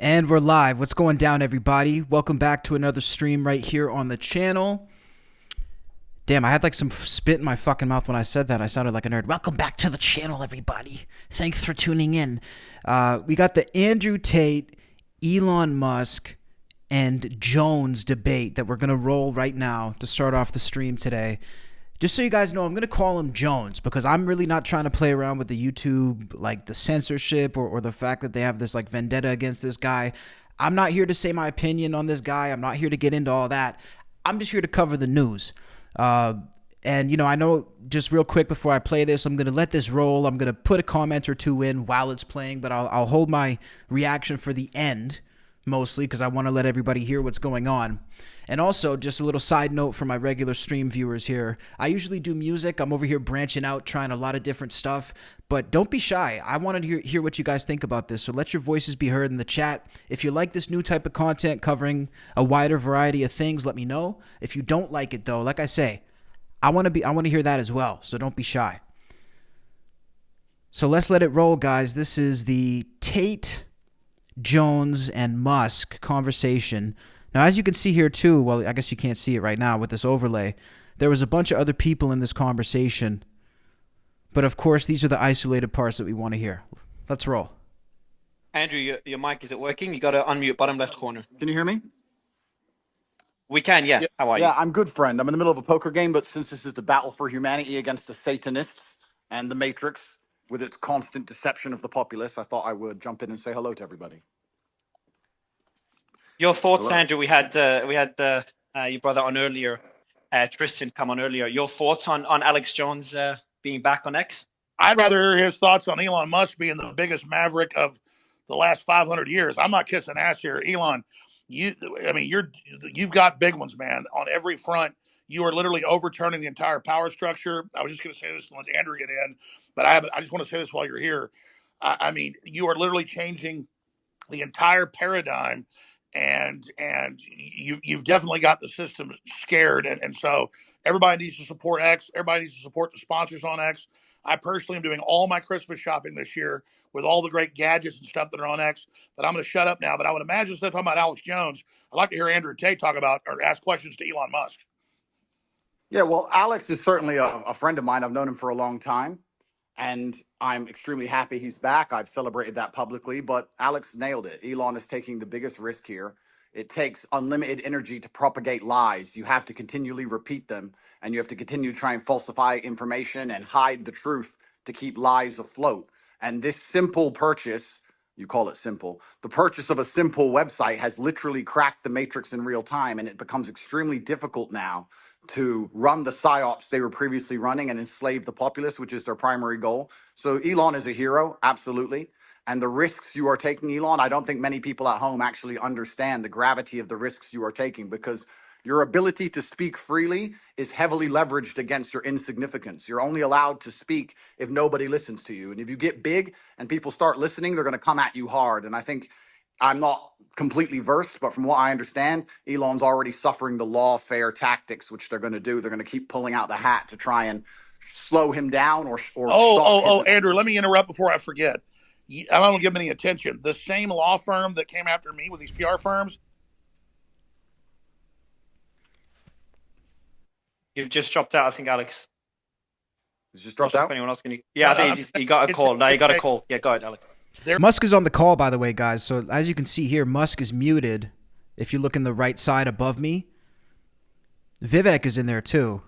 And we're live. What's going down, everybody? Welcome back to another stream right here on the channel. Damn, I had like some spit in my fucking mouth when I said that. I sounded like a nerd. Welcome back to the channel, everybody. Thanks for tuning in. We got the Andrew Tate, Elon Musk, and Jones debate that we're going to roll right now to start off the stream today. Just so you guys know, I'm going to call him Jones because I'm really not trying to play around with the YouTube, like the censorship or the fact that they have this like vendetta against this guy. I'm not here to say my opinion on this guy. I'm not here to get into all that. I'm just here to cover the news. And, you know, I know just real quick before I play this, I'm going to let this roll. I'm going to put a comment or two in while it's playing, but I'll hold my reaction for the end mostly because I want to let everybody hear what's going on. And also, just a little side note for my regular stream viewers here. I usually do music. I'm over here branching out, trying a lot of different stuff. But don't be shy. I want to hear what you guys think about this. So let your voices be heard in the chat. If you like this new type of content covering a wider variety of things, let me know. If you don't like it, though, like I say, I want to hear that as well. So don't be shy. So let's let it roll, guys. This is the Tate, Jones, and Musk conversation. Now, as you can see here, too, well, I guess you can't see it right now with this overlay, there was a bunch of other people in this conversation. But, of course, these are the isolated parts that we want to hear. Let's roll. Andrew, your mic, is it working? You got to unmute bottom left corner. Can you hear me? We can, yeah. How are you? Yeah, I'm good, friend. I'm in the middle of a poker game, but since this is the battle for humanity against the Satanists and the Matrix with its constant deception of the populace, I thought I would jump in and say hello to everybody. Your thoughts, Hello. Andrew? We had your brother on earlier, Tristan, come on earlier. Your thoughts on Alex Jones being back on X? I'd rather hear his thoughts on Elon Musk being the biggest maverick of the last 500 years. I'm not kissing ass here, Elon. You've got big ones, man, on every front. You are literally overturning the entire power structure. I was just going to say this and let Andrew get in, but I just want to say this while you're here. I mean, you are literally changing the entire paradigm, and you've definitely got the system scared, and so everybody needs to support X. Everybody needs to support the sponsors on X. I personally am doing all my Christmas shopping this year with all the great gadgets and stuff that are on X. But I'm going to shut up now. But I would imagine instead of talking about Alex Jones, I'd like to hear Andrew Tate talk about or ask questions to Elon Musk. Yeah, well, Alex is certainly a friend of mine. I've known him for a long time, and I'm extremely happy he's back. I've celebrated that publicly, but Alex nailed it. Elon is taking the biggest risk here. It takes unlimited energy to propagate lies. You have to continually repeat them, and you have to continue to try and falsify information and hide the truth to keep lies afloat. And this simple purchase, you call it simple, the purchase of a simple website has literally cracked the matrix in real time, and it becomes extremely difficult now to run the psyops they were previously running and enslave the populace, which is their primary goal. So Elon is a hero, absolutely. And the risks you are taking, Elon, I don't think many people at home actually understand the gravity of the risks you are taking, because your ability to speak freely is heavily leveraged against your insignificance. You're only allowed to speak if nobody listens to you. And if you get big and people start listening, they're going to come at you hard. And I think I'm not completely versed, but from what I understand, Elon's already suffering the lawfare tactics, which they're going to do. They're going to keep pulling out the hat to try and slow him down or stop his. Andrew, let me interrupt before I forget. I don't give him any attention. The same law firm that came after me with these PR firms. You've just dropped out, I think, Alex. He's just dropped out? Anyone else can yeah, I think he got a call. No, you got a call. Yeah, go ahead, Alex. Musk is on the call, by the way, guys. So as you can see here, Musk is muted. If you look in the right side above me, Vivek is in there too.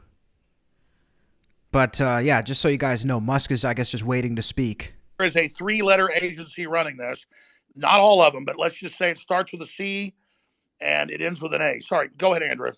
But yeah, just so you guys know, Musk is, I guess, just waiting to speak. There is a 3-letter agency running this. Not all of them, but let's just say it starts with a C and it ends with an A. Sorry, go ahead, Andrew.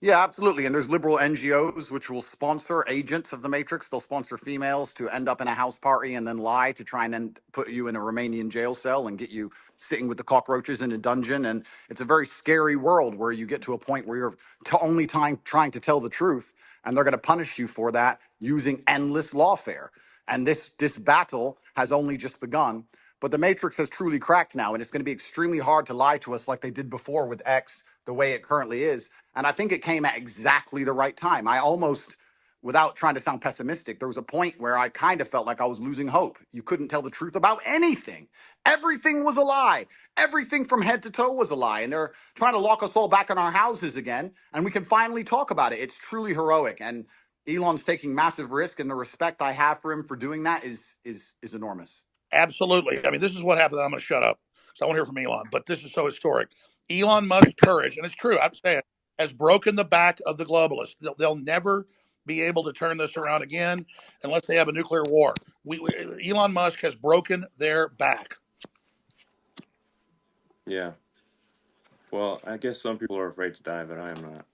Yeah, absolutely. And there's liberal NGOs which will sponsor agents of the Matrix. They'll sponsor females to end up in a house party and then lie to try and then put you in a Romanian jail cell and get you sitting with the cockroaches in a dungeon. And it's a very scary world where you get to a point where you're only trying to tell the truth, and they're going to punish you for that using endless lawfare. And this battle has only just begun. But the Matrix has truly cracked now, and it's going to be extremely hard to lie to us like they did before with X, the way it currently is. And I think it came at exactly the right time. I almost without trying to sound pessimistic, there was a point where I kind of felt like I was losing hope. You couldn't tell the truth about anything. Everything was a lie. Everything from head to toe was a lie. And they're trying to lock us all back in our houses again. And we can finally talk about it. It's truly heroic. And Elon's taking massive risk, and the respect I have for him for doing that is enormous. Absolutely. I mean, this is what happened. I'm going to shut up because I want to hear from Elon, but this is so historic. Elon Musk's courage, and it's true, I'm saying, has broken the back of the globalists. They'll never be able to turn this around again unless they have a nuclear war. Elon Musk has broken their back. Yeah. Well, I guess some people are afraid to die, but I am not.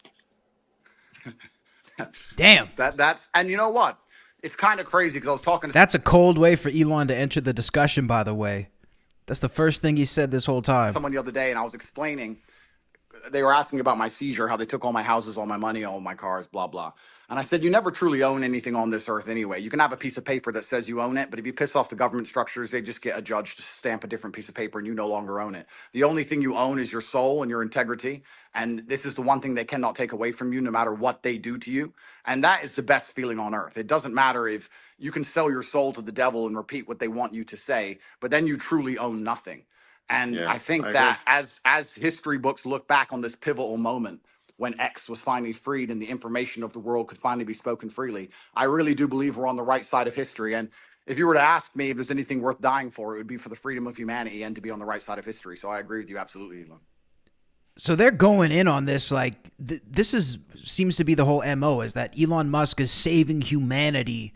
Damn. That's and you know what? It's kind of crazy because I was talking to That's a cold way for Elon to enter the discussion, by the way. That's the first thing he said this whole time. someone the other day, and I was explaining. They were asking about my seizure, how they took all my houses, all my money, all my cars, blah, blah. And I said, you never truly own anything on this earth anyway. You can have a piece of paper that says you own it, but if you piss off the government structures, they just get a judge to stamp a different piece of paper and you no longer own it. The only thing you own is your soul and your integrity. And this is the one thing they cannot take away from you no matter what they do to you. And that is the best feeling on earth. It doesn't matter if you can sell your soul to the devil and repeat what they want you to say, but then you truly own nothing. And Yeah, I think I that as history books look back on this pivotal moment when X was finally freed and the information of the world could finally be spoken freely, I really do believe we're on the right side of history. And if you were to ask me if there's anything worth dying for, it would be for the freedom of humanity and to be on the right side of history. So I agree with you absolutely, Elon. So they're going in on this like this seems to be the whole MO, is that Elon Musk is saving humanity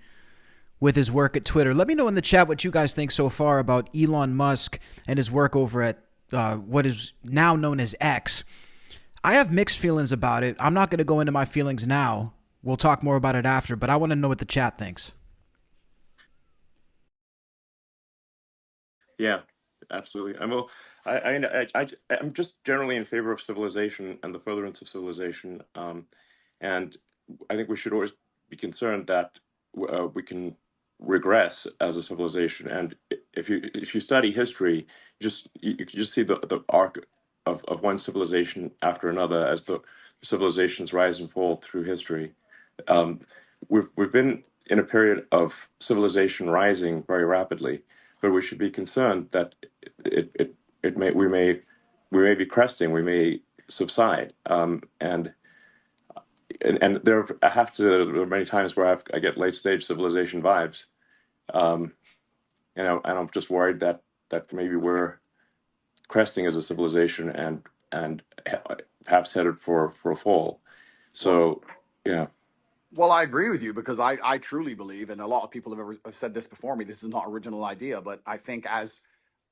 with his work at Twitter. Let me know in the chat what you guys think so far about Elon Musk and his work over at what is now known as X. I have mixed feelings about it. I'm not going to go into my feelings now. We'll talk more about it after, but I want to know what the chat thinks. Yeah, absolutely. I'm just generally in favor of civilization and the furtherance of civilization. And I think we should always be concerned that we can regress as a civilization. And if you study history, you can just see the arc of one civilization after another as the civilizations rise and fall through history. We've been in a period of civilization rising very rapidly, but we should be concerned that we may be cresting, we may subside, and there are many times where I get late stage civilization vibes, and I'm just worried that maybe we're cresting as a civilization and perhaps headed for a fall. So yeah. Well, I agree with you because I truly believe, and a lot of people have said this before me, this is not an original idea, but I think as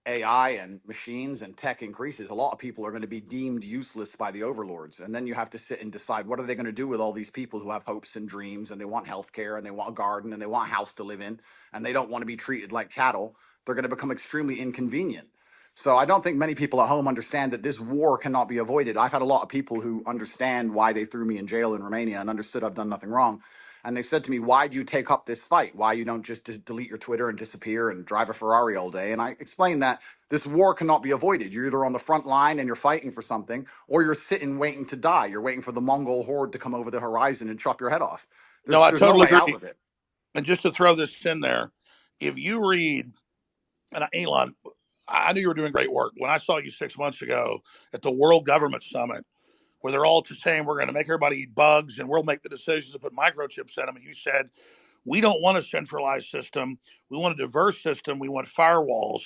AI and machines and tech increases, a lot of people are going to be deemed useless by the overlords. And then you have to sit and decide, what are they going to do with all these people who have hopes and dreams and they want healthcare and they want a garden and they want a house to live in and they don't want to be treated like cattle? They're going to become extremely inconvenient. So I don't think many people at home understand that this war cannot be avoided. I've had a lot of people who understand why they threw me in jail in Romania and understood I've done nothing wrong. And they said to me, why do you take up this fight? Why you don't just delete your Twitter and disappear and drive a Ferrari all day? And I explained that this war cannot be avoided. You're either on the front line and you're fighting for something, or you're sitting waiting to die. You're waiting for the Mongol horde to come over the horizon and chop your head off. I There's totally no way out agree. of it. And just to throw this in there, if you read, and Elon, I knew you were doing great work. When I saw you 6 months ago at the World Government Summit, where they're all just saying we're going to make everybody eat bugs and we'll make the decisions to put microchips in them, and you said, we don't want a centralized system. We want a diverse system. We want firewalls.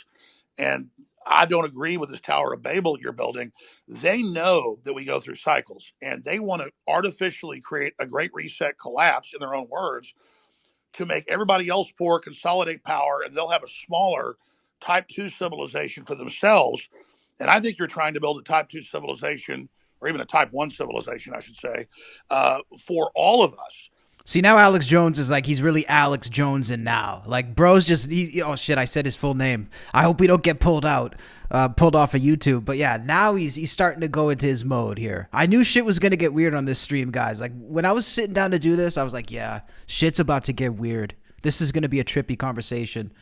And I don't agree with this Tower of Babel you're building. They know that we go through cycles, and they want to artificially create a great reset collapse, in their own words, to make everybody else poor, consolidate power, and they'll have a smaller type 2 civilization for themselves. And I think you're trying to build a type 2 civilization, or even a type 1 civilization, I should say, for all of us. See, now Alex Jones is like, he's really Alex Jones in now. Like, bro's just, oh shit, I said his full name. I hope we don't get pulled off of YouTube. But yeah, now he's starting to go into his mode here. I knew shit was going to get weird on this stream, guys. Like, when I was sitting down to do this, I was like, yeah, shit's about to get weird. This is going to be a trippy conversation.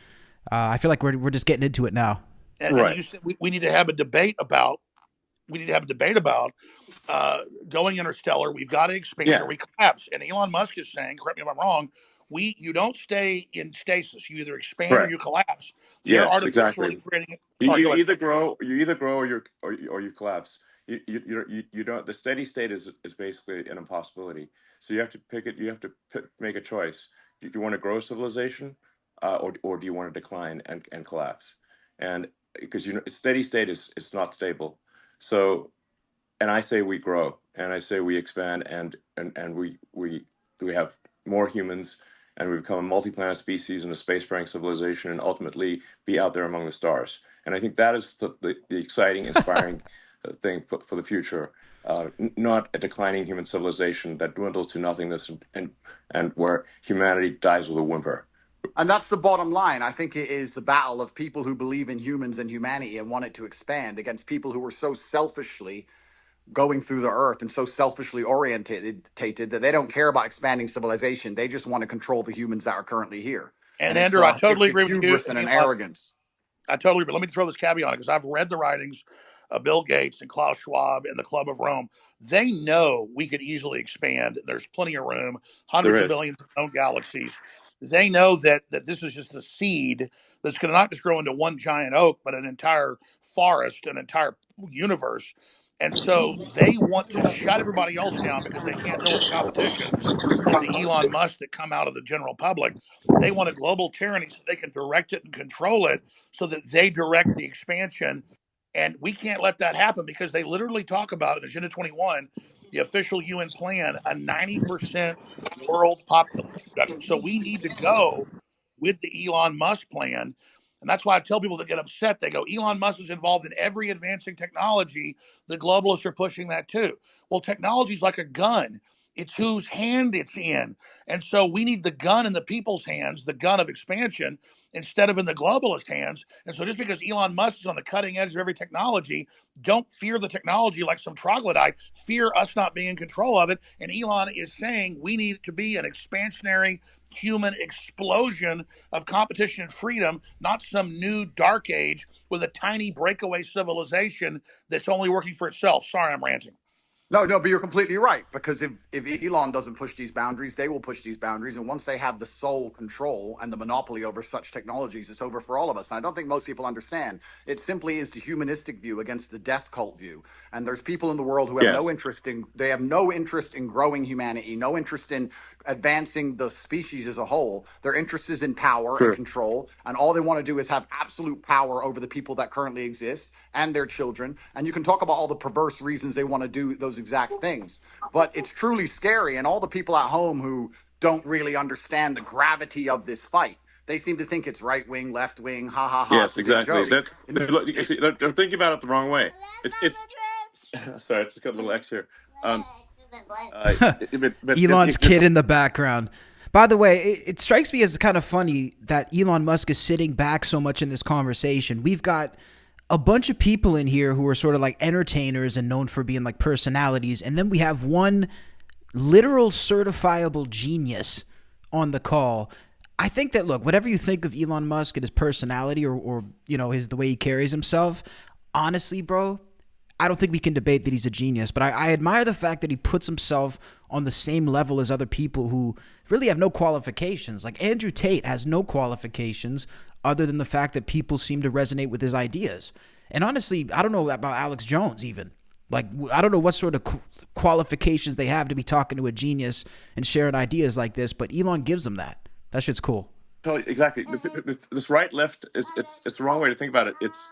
I feel like we're just getting into it now. And you said we need to have a debate about we need to have a debate about going interstellar. We've got to expand or Yeah. we collapse. And Elon Musk is saying, correct me if I'm wrong, you don't stay in stasis. You either expand or Correct. you collapse. They're Yes, artificially exactly. creating. You, Sorry, go you ahead. either grow, or you collapse. You don't. The steady state is basically an impossibility. So you have to pick it. You have to make a choice. Do you want to grow civilization, or do you want to decline and collapse? And because steady state is not stable. So, and I say we grow, and I say we expand, and we have more humans, and we become a multi-planet species and a spacefaring civilization, and ultimately be out there among the stars. And I think that is the exciting, inspiring thing for the future. Not a declining human civilization that dwindles to nothingness, and where humanity dies with a whimper. And that's the bottom line. I think it is the battle of people who believe in humans and humanity and want it to expand against people who are so selfishly going through the earth and so selfishly orientated that they don't care about expanding civilization. They just want to control the humans that are currently here. And Andrew, I totally it's a agree with you. hubris and an arrogance. I totally agree. Let me throw this caveat on it because I've read the writings of Bill Gates and Klaus Schwab and the Club of Rome. They know we could easily expand. There's plenty of room, hundreds of billions of known galaxies. They know that this is just a seed that's going to not just grow into one giant oak, but an entire forest, an entire universe. And so they want to shut everybody else down because they can't deal with the competition of the Elon Musk that come out of the general public. They want a global tyranny so they can direct it and control it so that they direct the expansion. And we can't let that happen because they literally talk about in Agenda 21, the official UN plan, a 90% world population reduction. So we need to go with the Elon Musk plan. And that's why I tell people that get upset, they go, Elon Musk is involved in every advancing technology. The globalists are pushing that too. Well, technology is like a gun. It's whose hand it's in. And so we need the gun in the people's hands, the gun of expansion, instead of in the globalist hands. And so just because Elon Musk is on the cutting edge of every technology, don't fear the technology like some troglodyte. Fear us not being in control of it. And Elon is saying we need to be an expansionary human explosion of competition and freedom, not some new dark age with a tiny breakaway civilization that's only working for itself. Sorry, I'm ranting. No, but you're completely right. Because if Elon doesn't push these boundaries, they will push these boundaries. And once they have the sole control and the monopoly over such technologies, it's over for all of us. And I don't think most people understand. It simply is the humanistic view against the death cult view. And there's people in the world who have no interest in growing humanity, no interest in advancing the species as a whole. Their interest is in power and control. And all they want to do is have absolute power over the people that currently exist and their children. And you can talk about all the perverse reasons they want to do those exact things. But it's truly scary. And all the people at home who don't really understand the gravity of this fight, they seem to think it's right wing, left wing, ha ha ha. Yes, exactly. They're thinking about it the wrong way. It's sorry, I just got a little X here. Elon's kid in the background. By the way, it strikes me as kind of funny that Elon Musk is sitting back so much in this conversation. We've got a bunch of people in here who are sort of like entertainers and known for being like personalities. And then we have one literal certifiable genius on the call. I think that, look, whatever you think of Elon Musk and his personality or you know, the way he carries himself, honestly, bro, I don't think we can debate that he's a genius, but I admire the fact that he puts himself on the same level as other people who really have no qualifications. Like Andrew Tate has no qualifications other than the fact that people seem to resonate with his ideas. And honestly, I don't know about Alex Jones even. Like, I don't know what sort of qualifications they have to be talking to a genius and sharing ideas like this, but Elon gives them that. That shit's cool. Exactly. This right left it's the wrong way to think about it. It's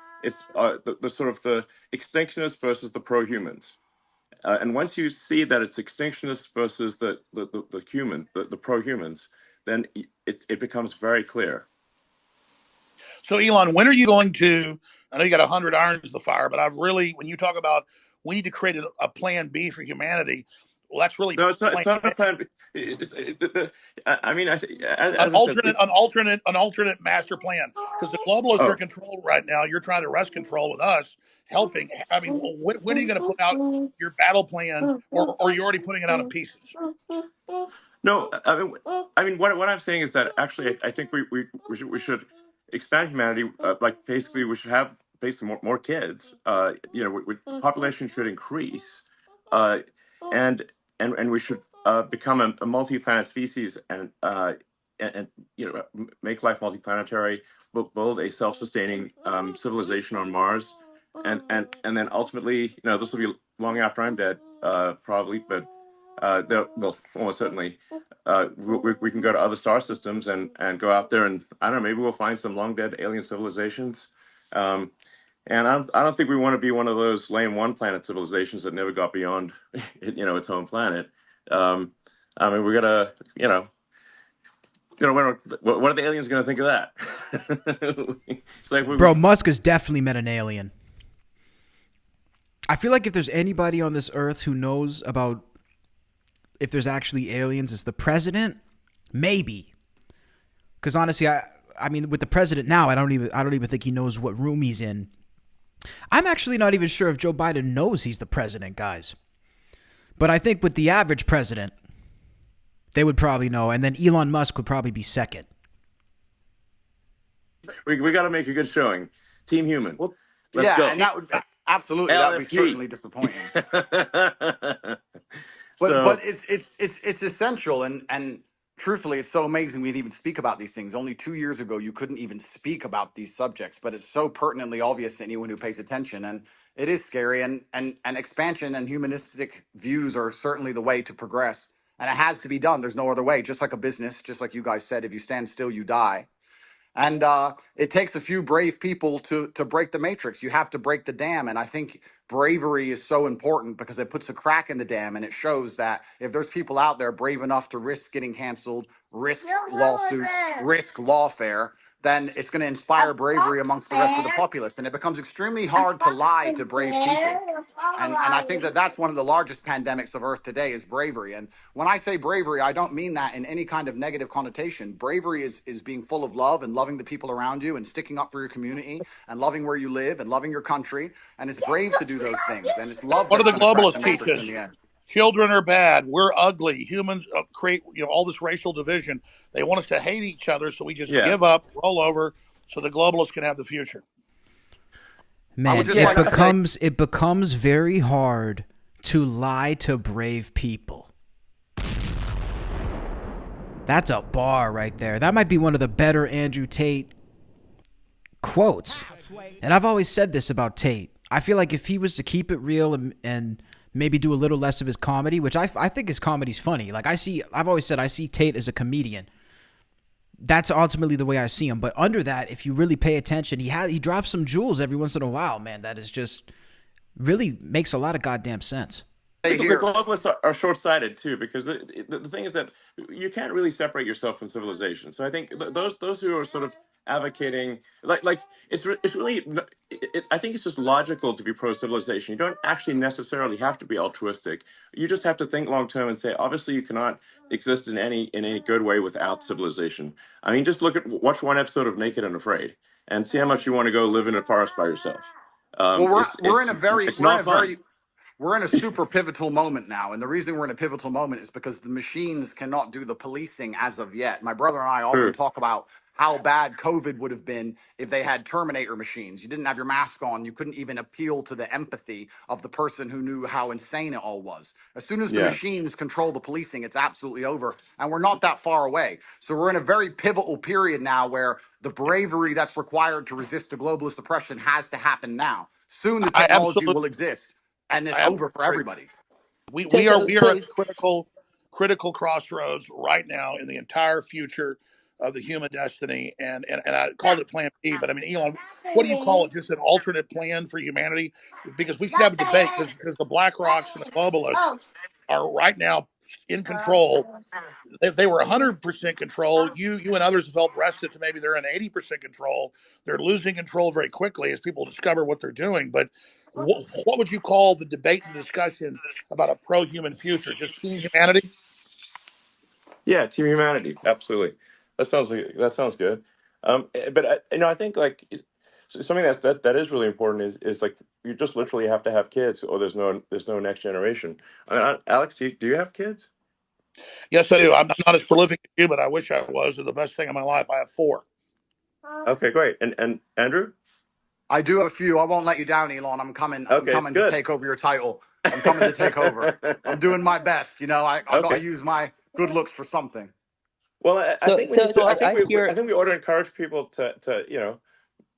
the sort of the extinctionists versus the pro-humans. And once you see that it's extinctionists versus the pro-humans, then it becomes very clear. So, Elon, when are you going to? I know you got 100 irons in the fire, but when you talk about we need to create a plan B for humanity, well, that's really no. It's not a plan B. I mean, I think an alternate master plan, because the globalists are in control right now. You're trying to wrest control with us, helping. I mean, when are you going to put out your battle plan, or are you already putting it out in pieces? No, I mean, what I'm saying is that actually, I think we should expand humanity. Like basically, we should have basically more kids. Population should increase, and we should become a multi-planet species, and make life multiplanetary, build a self-sustaining civilization on Mars, and then ultimately, this will be long after I'm dead, probably, but well, almost certainly, we can go to other star systems and go out there, and I don't know, maybe we'll find some long dead alien civilizations. And I don't think we want to be one of those lame one planet civilizations that never got beyond, its home planet. I mean, we gotta, what are the aliens going to think of that? It's like Bro, Musk has definitely met an alien. I feel like if there's anybody on this earth who knows about if there's actually aliens, it's the president. Maybe, because honestly, I mean, with the president now, I don't even think he knows what room he's in. I'm actually not even sure if Joe Biden knows he's the president, guys. But I think with the average president, they would probably know, and then Elon Musk would probably be second. We got to make a good showing. Team Human. Well, Let's go. and that would absolutely that would be certainly disappointing. But it's essential, and truthfully, it's so amazing we'd even speak about these things. Only 2 years ago, you couldn't even speak about these subjects, but it's so pertinently obvious to anyone who pays attention, and it is scary. And expansion and humanistic views are certainly the way to progress, and it has to be done. There's no other way. Just like a business, just like you guys said, if you stand still, you die. And it takes a few brave people to break the matrix. You have to break the dam. And I think bravery is so important because it puts a crack in the dam, and it shows that if there's people out there brave enough to risk getting canceled, risk lawsuits, risk lawfare, then it's going to inspire bravery amongst the rest of the populace. And it becomes extremely hard to lie to brave people. And I think that that's one of the largest pandemics of Earth today is bravery. And when I say bravery, I don't mean that in any kind of negative connotation. Bravery is being full of love and loving the people around you and sticking up for your community and loving where you live and loving your country. And it's brave to do those things. And it's love. What do the globalists teach us? Children are bad. We're ugly. Humans create all this racial division. They want us to hate each other, so we just give up, roll over, so the globalists can have the future. Man, it becomes very hard to lie to brave people. That's a bar right there. That might be one of the better Andrew Tate quotes. And I've always said this about Tate. I feel like if he was to keep it real and maybe do a little less of his comedy, which I think his comedy's funny. Like I've always said I see Tate as a comedian. That's ultimately the way I see him. But under that, if you really pay attention, he drops some jewels every once in a while, man. That is just really makes a lot of goddamn sense. The globalists are short-sighted too, because the thing is that you can't really separate yourself from civilization. So I think those who are sort of advocating, like it's really, I think it's just logical to be pro-civilization. You don't actually necessarily have to be altruistic. You just have to think long-term and say, obviously, you cannot exist in any good way without civilization. I mean, just watch one episode of Naked and Afraid and see how much you want to go live in a forest by yourself. We're in a super pivotal moment now. And the reason we're in a pivotal moment is because the machines cannot do the policing as of yet. My brother and I often talk about how bad COVID would have been if they had Terminator machines. You didn't have your mask on. You couldn't even appeal to the empathy of the person who knew how insane it all was. As soon as the machines control the policing, it's absolutely over. And we're not that far away. So we're in a very pivotal period now where the bravery that's required to resist the globalist oppression has to happen now. Soon the technology will exist. And it's over for everybody. We are at critical crossroads right now in the entire future of the human destiny. And I called it Plan B, but I mean, Elon, what do you call it? Just an alternate plan for humanity? Because we could have a debate because the Black Rocks and the globalists are right now in control. If they were 100% control, you and others have felt rested to maybe they're in 80% control. They're losing control very quickly as people discover what they're doing. But what would you call the debate and discussion about a pro-human future? Just team humanity? Yeah, team humanity. Absolutely. That sounds good. But I think like something that is really important is like you just literally have to have kids, or there's no next generation. Alex, do you have kids? Yes, I do. I'm not as prolific as you, but I wish I was. They're the best thing in my life. I have 4. Okay, great. And Andrew? I do have a few. I won't let you down, Elon. I'm coming. I'm Okay, coming to good. take over your title. I'm coming to take over. I'm doing my best. You know, I got to Okay. use my good looks for something. Well, I So, think we so, need so to. I I hear. think we ought to encourage people to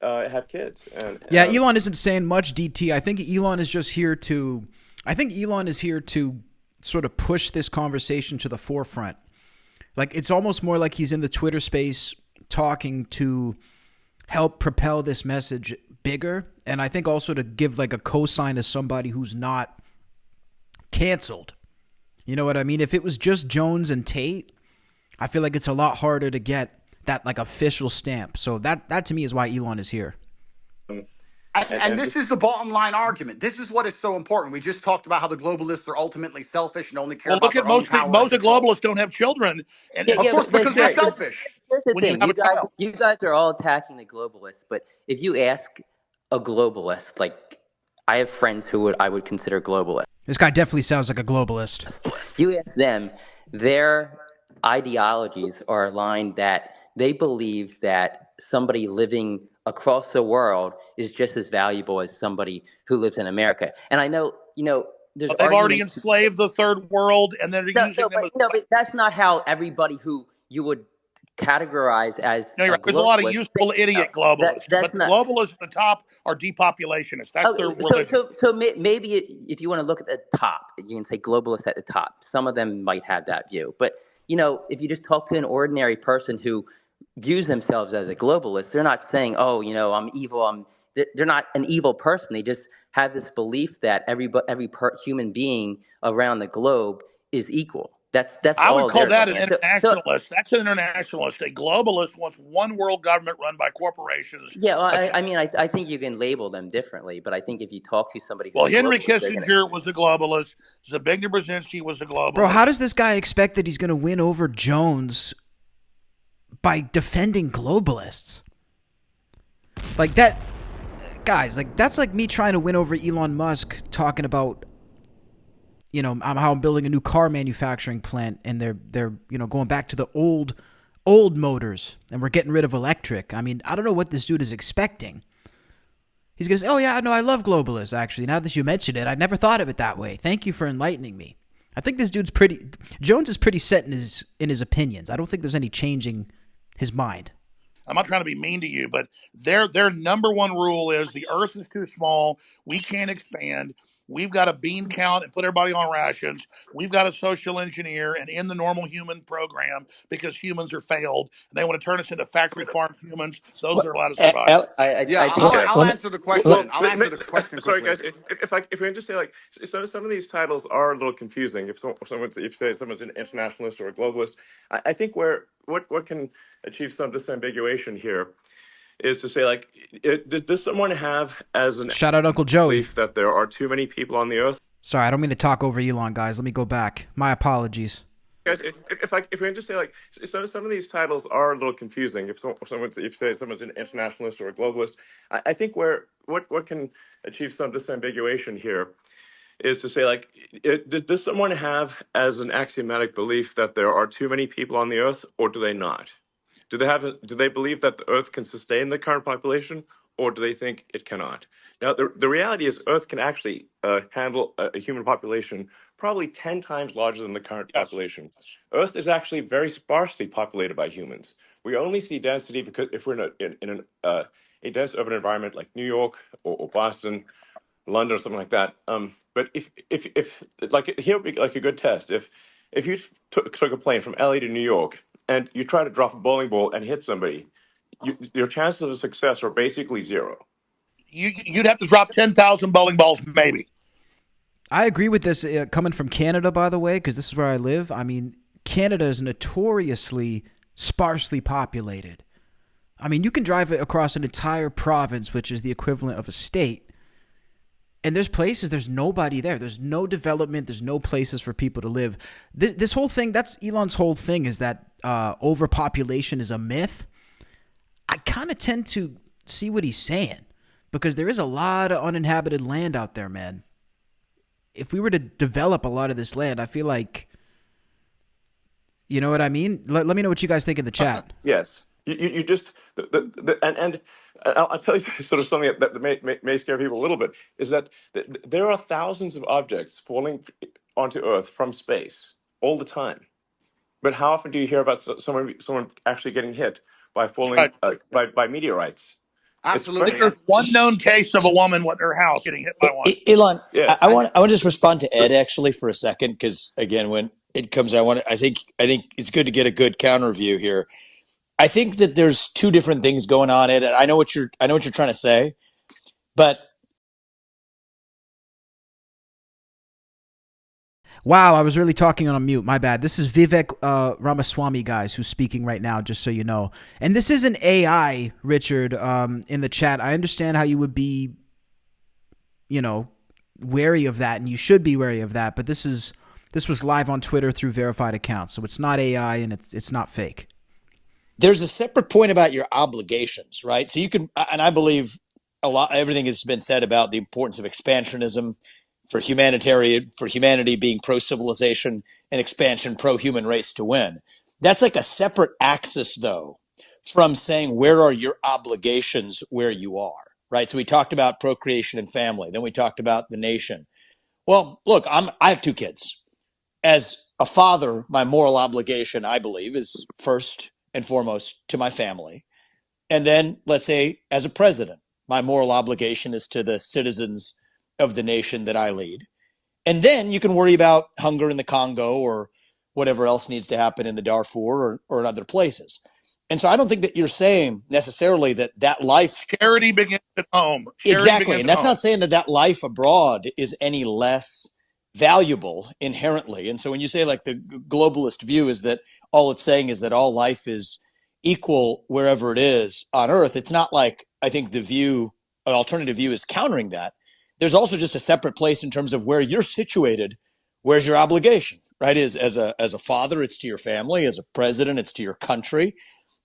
have kids. And Yeah, Elon isn't saying much, DT. I think Elon is just here to. I think Elon is here to sort of push this conversation to the forefront. Like, it's almost more like he's in the Twitter space talking to help propel this message bigger, and I think also to give like a cosign to somebody who's not canceled. You know what I mean? If it was just Jones and Tate, I feel like it's a lot harder to get that like official stamp. So that to me is why Elon is here. And this is the bottom line argument. This is what is so important. We just talked about how the globalists are ultimately selfish and only care Well, about look at their own power and most of the control. globalists don't have children, and Yeah, Of yeah, course, but because they're here, selfish. here's the when you thing. have a child. You guys are all attacking the globalists, but if you ask a globalist, like I have friends who I would consider globalists. This guy definitely sounds like a globalist. You ask them, their ideologies are aligned that they believe that somebody living across the world is just as valuable as somebody who lives in America. And I know, there's They've already arguments. enslaved the third world, and they're No, using them as. but that's not how everybody who you would categorize as No, you're a right. There's a lot of globalist useful thinks. No, idiot globalists, but that's the not. globalists at the top are depopulationists. That's their Oh, so religion. so so maybe if you want to look at the top, you can say globalists at the top. Some of them might have that view, but if you just talk to an ordinary person who views themselves as a globalist, they're not saying, "Oh, I'm evil." They're not an evil person. They just have this belief that human being around the globe is equal. That's I would all call they're that an looking at. So internationalist. That's an internationalist. A globalist wants one world government run by corporations. yeah, well, I mean, I think you can label them differently, but I think if you talk to somebody who's Well, a Henry globalist, they're gonna. Kissinger was a globalist. Zbigniew Brzezinski was a Bro, globalist. how does this guy expect that he's going to win over Jones by defending globalists? Like that, guys, like that's like me trying to win over Elon Musk talking about, how I'm building a new car manufacturing plant and they're going back to the old motors and we're getting rid of electric. I mean, I don't know what this dude is expecting. He's going to say, oh yeah, no, I love globalists actually. Now that you mention it, I never thought of it that way. Thank you for enlightening me. I think this dude's Jones is pretty set in his opinions. I don't think there's any changing his mind. I'm not trying to be mean to you, but their number one rule is the earth is too small. We can't expand. We've got to bean count and put everybody on rations. We've got to social engineer and end the normal human program because humans are failed. And they want to turn us into factory farm humans. Those are allowed to survive. Yeah, I think they're. I'll answer the question. I'll answer the question Sorry, quickly. guys. If we can just say like, some of these titles are a little confusing. If you say someone's an internationalist or a globalist, I think what can achieve some disambiguation here is to say like, does someone have as an Shout out Uncle Joey. belief that there are too many people on the earth? Sorry, I don't mean to talk over Elon, guys. Let me go back. My apologies. Guys, if we can just say like, some of these titles are a little confusing. If you say someone's an internationalist or a globalist, I think what can achieve some disambiguation here is to say like, does someone have as an axiomatic belief that there are too many people on the earth, or do they not? Do they believe that the earth can sustain the current population, or do they think it cannot? Now, the reality is earth can actually handle a human population probably 10 times larger than the current Yes. population. Earth is actually very sparsely populated by humans. We only see density because if we're in a dense urban environment like New York or Boston, London or something like that. But if like, here would be like a good test. If you took a plane from LA to New York and you try to drop a bowling ball and hit somebody, your chances of success are basically zero. You'd have to drop 10,000 bowling balls, maybe. I agree with this coming from Canada, by the way, because this is where I live. I mean, Canada is notoriously sparsely populated. I mean, you can drive it across an entire province, which is the equivalent of a state, and there's places, there's nobody there. There's no development. There's no places for people to live. This whole thing, that's Elon's whole thing, is that overpopulation is a myth. I kind of tend to see what he's saying, because there is a lot of uninhabited land out there, man. If we were to develop a lot of this land, I feel like, you know what I mean? Let me know what you guys think in the chat. Yes, you just and I'll tell you sort of something that may scare people a little bit, is that there are thousands of objects falling onto Earth from space all the time. But how often do you hear about someone actually getting hit by falling Right. by meteorites? It's I think Absolutely. very And there's one known case of a woman with her house getting hit by one. Elon, yes. I and want to just respond to Ed actually for a second because again, when it comes, I think it's good to get a good counter view here. I think that there's two different things going on, Ed. And I know what you're trying to say, but Wow, I was really talking on mute. My bad. This is Vivek Ramaswamy, guys, who's speaking right now, just so you know. And this isn't AI, Richard, in the chat. I understand how you would be, wary of that, and you should be wary of that. But this was live on Twitter through verified accounts, so it's not AI and it's not fake. there's a separate point about your obligations, right? So you can, and I believe everything has been said about the importance of expansionism for humanity being pro-civilization and expansion pro-human race to win. That's like a separate axis, though, from saying where are your obligations where you are, right? So we talked about procreation and family. Then we talked about the nation. Well, look, I have two kids. As a father, my moral obligation, I believe, is first and foremost to my family. And then, let's say, as a president, my moral obligation is to the citizens of the nation that I lead. And then you can worry about hunger in the Congo or whatever else needs to happen in the Darfur or in other places. And so I don't think that you're saying necessarily that life. Charity begins at home. Exactly. And that's not saying that life abroad is any less valuable inherently. And so when you say like the globalist view is that all it's saying is that all life is equal wherever it is on Earth, it's not like I think an alternative view is countering that. There's also just a separate place in terms of where you're situated. Where's your obligation, right? As a father, it's to your family. As a president, it's to your country.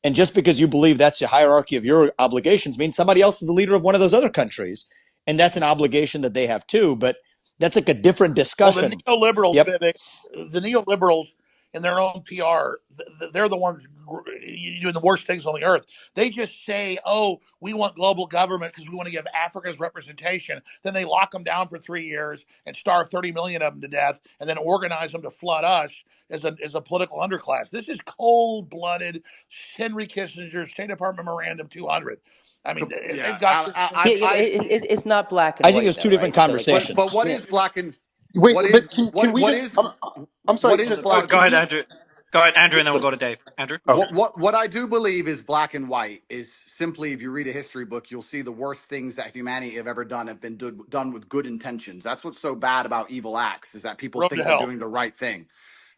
And just because you believe that's the hierarchy of your obligations means somebody else is the leader of one of those other countries. And that's an obligation that they have too. But that's like a different discussion. Well, the neoliberals, Yep. Vivek, the neoliberals in their own PR, they're the ones doing the worst things on the earth. They just say, oh, we want global government because we want to give Africa's representation. Then they lock them down for 3 years and starve 30 million of them to death and then organize them to flood us as a political underclass. This is cold-blooded Henry Kissinger State Department Memorandum 200. I mean, yeah, they've got this. It's not black and white. I think there's two different right? conversations. but what is black and Wait, what but is can we what just? is I'm sorry. what is Just, black? Go can ahead, we? Andrew. Go ahead, Andrew, and then we'll go to Dave. Andrew. Okay. What I do believe is black and white is simply, if you read a history book, you'll see the worst things that humanity have ever done have been done with good intentions. That's what's so bad about evil acts, is that people Road to think they're hell. doing the right thing.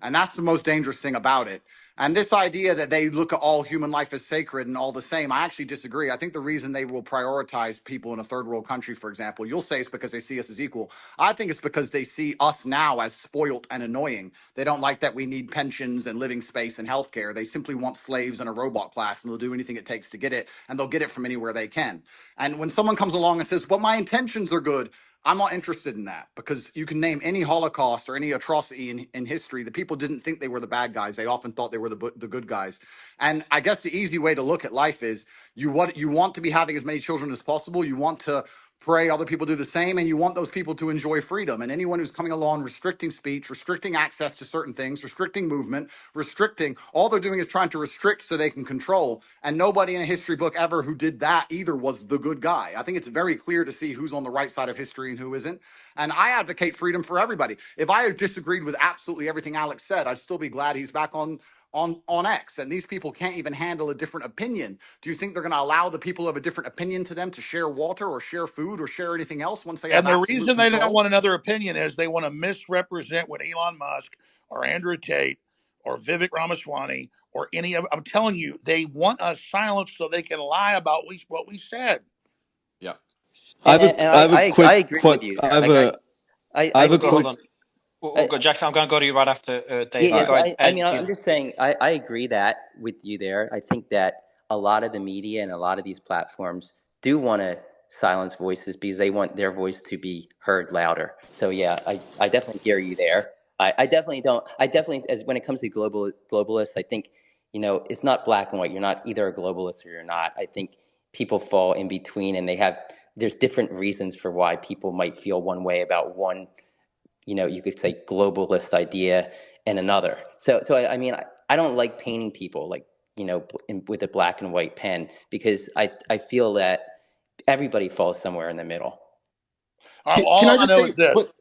And that's the most dangerous thing about it. And this idea that they look at all human life as sacred and all the same, I actually disagree. I think the reason they will prioritize people in a third world country, for example, you'll say it's because they see us as equal. I think it's because they see us now as spoilt and annoying. They don't like that we need pensions and living space and healthcare. They simply want slaves and a robot class, and they'll do anything it takes to get it, and they'll get it from anywhere they can. And when someone comes along and says, well, my intentions are good, I'm not interested in that, because you can name any Holocaust or any atrocity in history. The people didn't think they were the bad guys. They often thought they were the good guys. And I guess the easy way to look at life is you want to be having as many children as possible. You want to pray other people do the same, and you want those people to enjoy freedom. And anyone who's coming along restricting speech, restricting access to certain things, restricting movement, restricting, all they're doing is trying to restrict so they can control. And nobody in a history book ever who did that either was the good guy. I think it's very clear to see who's on the right side of history and who isn't. And I advocate freedom for everybody. If I disagreed with absolutely everything Alex said, I'd still be glad he's back on X, and these people can't even handle a different opinion. Do you think they're going to allow the people who have a different opinion to them to share water or share food or share anything else once they have And the absolute reason they don't control? want another opinion is they want to misrepresent what Elon Musk or Andrew Tate or Vivek Ramaswamy or any of. I'm telling you, they want us silenced so they can lie about what we said. Yeah. I have a quick. I agree with you there. I have a Hold quick. on. We'll go, Jackson. I'm going to go to you right after Dave. Yeah, Go ahead. I'm just saying, I agree that with you there. I think that a lot of the media and a lot of these platforms do want to silence voices because they want their voice to be heard louder. So yeah, I definitely hear you there. I definitely don't. I definitely, as when it comes to globalists, I think, it's not black and white. You're not either a globalist or you're not. I think people fall in between, and there's different reasons for why people might feel one way about one, you could say globalist idea and another. So I mean, I don't like painting people like, with a black and white pen, because I feel that everybody falls somewhere in the middle. Can Can I I just know say is this: what?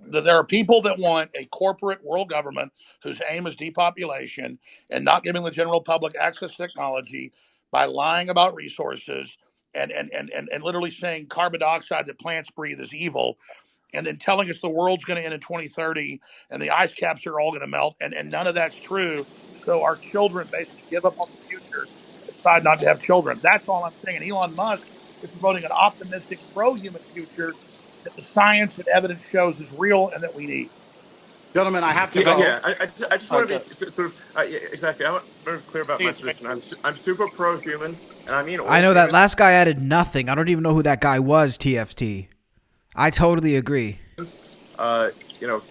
that there are people that want a corporate world government whose aim is depopulation and not giving the general public access to technology by lying about resources and literally saying carbon dioxide that plants breathe is evil, and then telling us the world's going to end in 2030 and the ice caps are all going to melt, and none of that's true. So our children basically give up on the future and decide not to have children. That's all I'm saying. And Elon Musk is promoting an optimistic, pro-human future that the science and evidence shows is real and that we need. Gentlemen, I have to Yeah, go. yeah. I just want to be sort of yeah, exactly. I want to be clear about my position. I'm super pro-human, and I mean I all know that humans. last guy added nothing. I don't even know who that guy was, TFT. I totally agree. You know,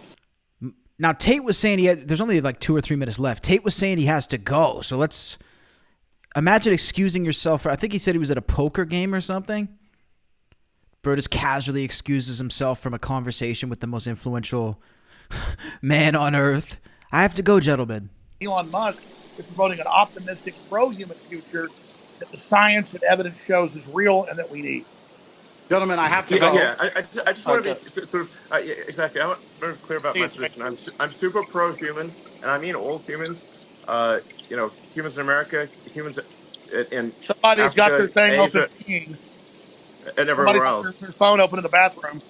Now, Tate was saying there's only like 2 or 3 minutes left. Tate was saying he has to go. So let's imagine excusing yourself I think he said he was at a poker game or something. Bro just casually excuses himself from a conversation with the most influential man on earth. I have to go, gentlemen. Elon Musk is promoting an optimistic, pro-human future that the science and evidence shows is real and that we need. Gentlemen, I have to go. yeah. I just want to be sort of yeah, exactly. I want to be clear about my position. I'm super pro-human, and I mean all humans. Humans in America, humans in Somebody's got Africa, their thing open Asia, peeing. and Somebody's everywhere got else. their phone open in the bathroom.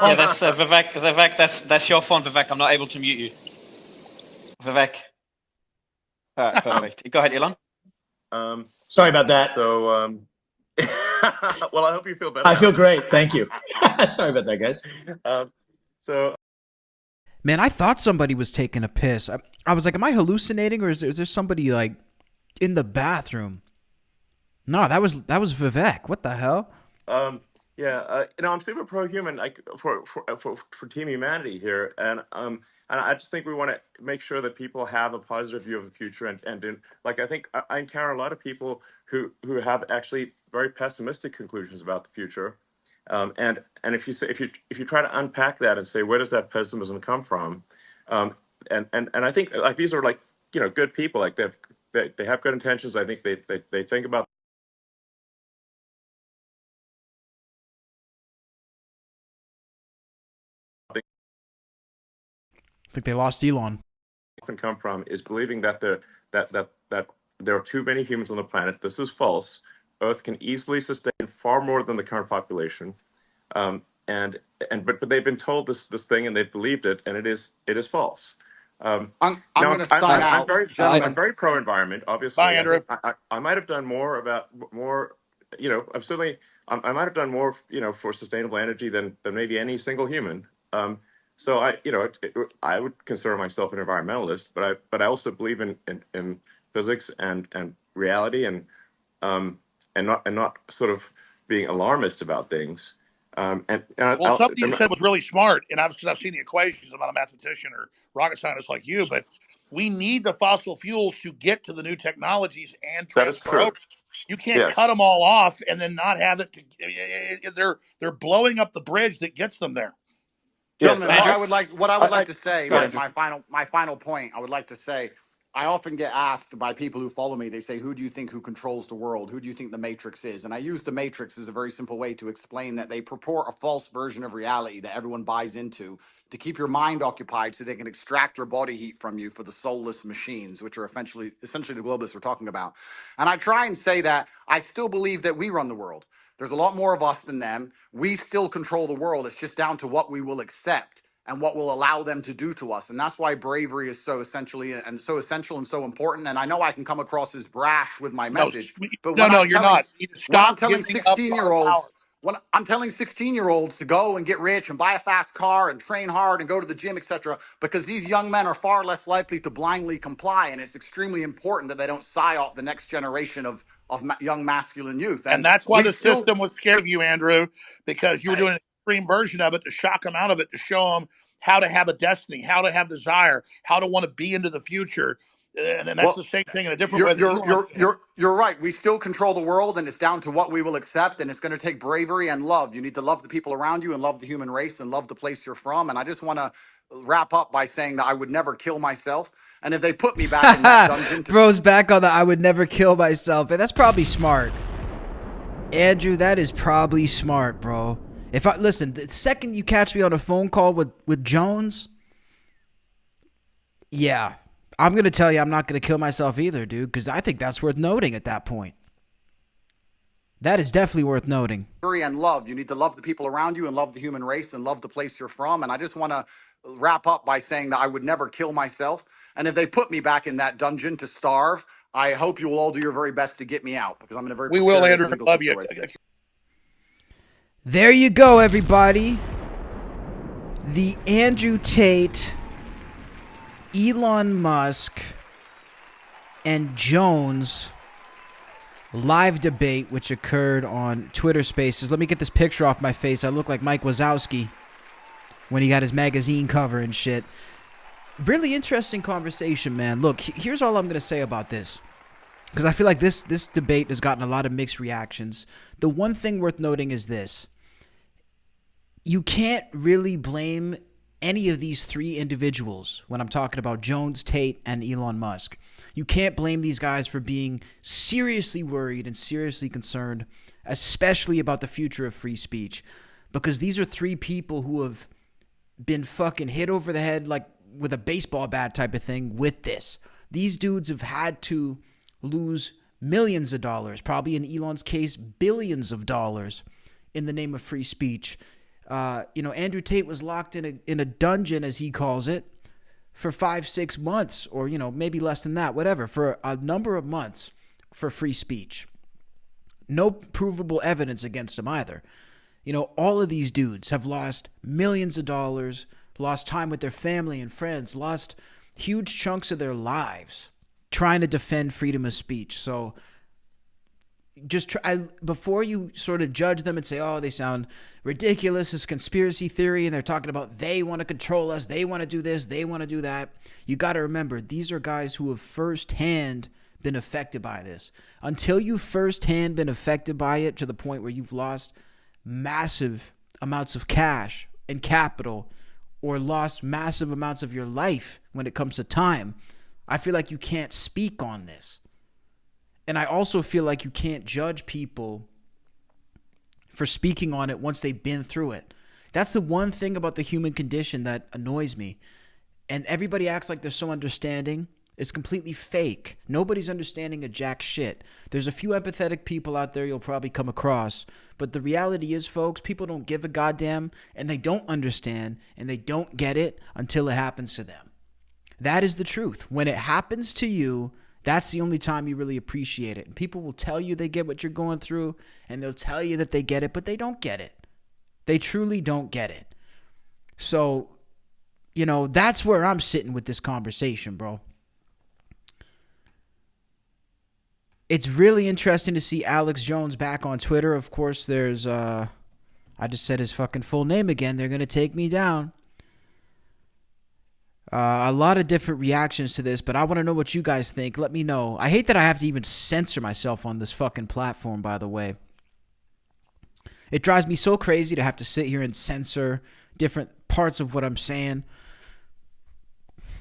Yeah, that's Vivek. Vivek, that's your phone, Vivek. I'm not able to mute you. Vivek. All right, perfect. Go ahead, Elon. Sorry about that. So, well, I hope you feel better. I feel great. Thank you. Sorry about that, guys. So, Man, I thought somebody was taking a piss. I was like, am I hallucinating, or is there somebody like in the bathroom? No, that was Vivek. What the hell? I'm super pro-human, like for Team Humanity here, and I just think we want to make sure that people have a positive view of the future, and like I think I encounter a lot of people who have actually very pessimistic conclusions about the future, and if you try to unpack that and say where does that pessimism come from, and I think like these are like good people, like they have good intentions. I think they think about. I think they lost Elon. Often come from is believing that there are too many humans on the planet. This is false. Earth can easily sustain far more than the current population, but they've been told this thing and they've believed it, and it is false. I'm Now going to sign I'm out. very Gentlemen, I'm very pro environment. Obviously, Bye, Andrew. I might have done more about more. I'm certainly I might have done more for sustainable energy than maybe any single human. So I would consider myself an environmentalist, but I also believe in physics and reality and not sort of being alarmist about things. Well, something you said was really smart, and because I've seen the equations. I'm not a mathematician or rocket scientist like you, but we need the fossil fuels to get to the new technologies and that is transfer true. over. You can't Yes. cut them all off and then not have it. They're blowing up the bridge that gets them there. gentlemen, Yes, what I would like to say, go ahead. my final point, I would like to say, I often get asked by people who follow me, they say, who do you think who controls the world? Who do you think the Matrix is? And I use the Matrix as a very simple way to explain that they purport a false version of reality that everyone buys into to keep your mind occupied so they can extract your body heat from you for the soulless machines, which are essentially the globalists we're talking about. And I try and say that I still believe that we run the world. There's a lot more of us than them. We still control the world. It's just down to what we will accept and what will allow them to do to us. And that's why bravery is so essential and so important. And I know I can come across as brash with my message, but No, you're not. You need to when I'm stop telling giving up our power. when I'm telling 16-year-olds to go and get rich and buy a fast car and train hard and go to the gym, etc., because these young men are far less likely to blindly comply. And it's extremely important that they don't psyop the next generation of young masculine youth. And that's why the system was scared of you, Andrew, because you were doing an extreme version of it to shock them out of it, to show them how to have a destiny, how to have desire, how to want to be into the future. And then that's the same thing in a different way. You're right. We still control the world, and it's down to what we will accept. And it's going to take bravery and love. You need to love the people around you, and love the human race, and love the place you're from. And I just want to wrap up by saying that I would never kill myself. And if they put me back in that dungeon, Bro's back on the I would never kill myself, and that's probably smart. Andrew, that is probably smart, bro. If I listen, the second you catch me on a phone call with Jones, yeah, I'm gonna tell you I'm not gonna kill myself either, dude, because I think that's worth noting at that point. That is definitely worth noting. And love. You need to love the people around you, and love the human race, and love the place you're from. And I just want to wrap up by saying that I would never kill myself. And if they put me back in that dungeon to starve, I hope you will all do your very best to get me out, because I'm in a very Andrew. legal Love you. situation. There you go, everybody. The Andrew Tate, Elon Musk, and Jones live debate, which occurred on Twitter Spaces. Let me get this picture off my face. I look like Mike Wazowski when he got his magazine cover and shit. Really interesting conversation, man. Look, here's all I'm going to say about this, because I feel like this debate has gotten a lot of mixed reactions. The one thing worth noting is this. You can't really blame any of these three individuals when I'm talking about Jones, Tate, and Elon Musk. You can't blame these guys for being seriously worried and seriously concerned, especially about the future of free speech, because these are three people who have been fucking hit over the head like with a baseball bat type of thing with this. These dudes have had to lose millions of dollars, probably in Elon's case, billions of dollars in the name of free speech. Andrew Tate was locked in a dungeon, as he calls it, for 5-6 months, or, maybe less than that, whatever, for a number of months for free speech. No provable evidence against him either. All of these dudes have lost millions of dollars, lost time with their family and friends, lost huge chunks of their lives trying to defend freedom of speech. So just before you sort of judge them and say, oh, they sound ridiculous, it's conspiracy theory, and they're talking about they want to control us, they want to do this, they want to do that. You got to remember, these are guys who have firsthand been affected by this. Until you've firsthand been affected by it to the point where you've lost massive amounts of cash and capital, or lost massive amounts of your life when it comes to time, I feel like you can't speak on this. And I also feel like you can't judge people for speaking on it once they've been through it. That's the one thing about the human condition that annoys me. And everybody acts like they're so understanding. It's completely fake. Nobody's understanding a jack shit. There's a few empathetic people out there you'll probably come across. But the reality is, folks, people don't give a goddamn, and they don't understand, and they don't get it until it happens to them. That is the truth. When it happens to you, that's the only time you really appreciate it. And people will tell you they get what you're going through, and they'll tell you that they get it, but they don't get it. They truly don't get it. So, that's where I'm sitting with this conversation, bro. It's really interesting to see Alex Jones back on Twitter. Of course, there's, I just said his fucking full name again. They're going to take me down. A lot of different reactions to this, but I want to know what you guys think. Let me know. I hate that I have to even censor myself on this fucking platform, by the way. It drives me so crazy to have to sit here and censor different parts of what I'm saying.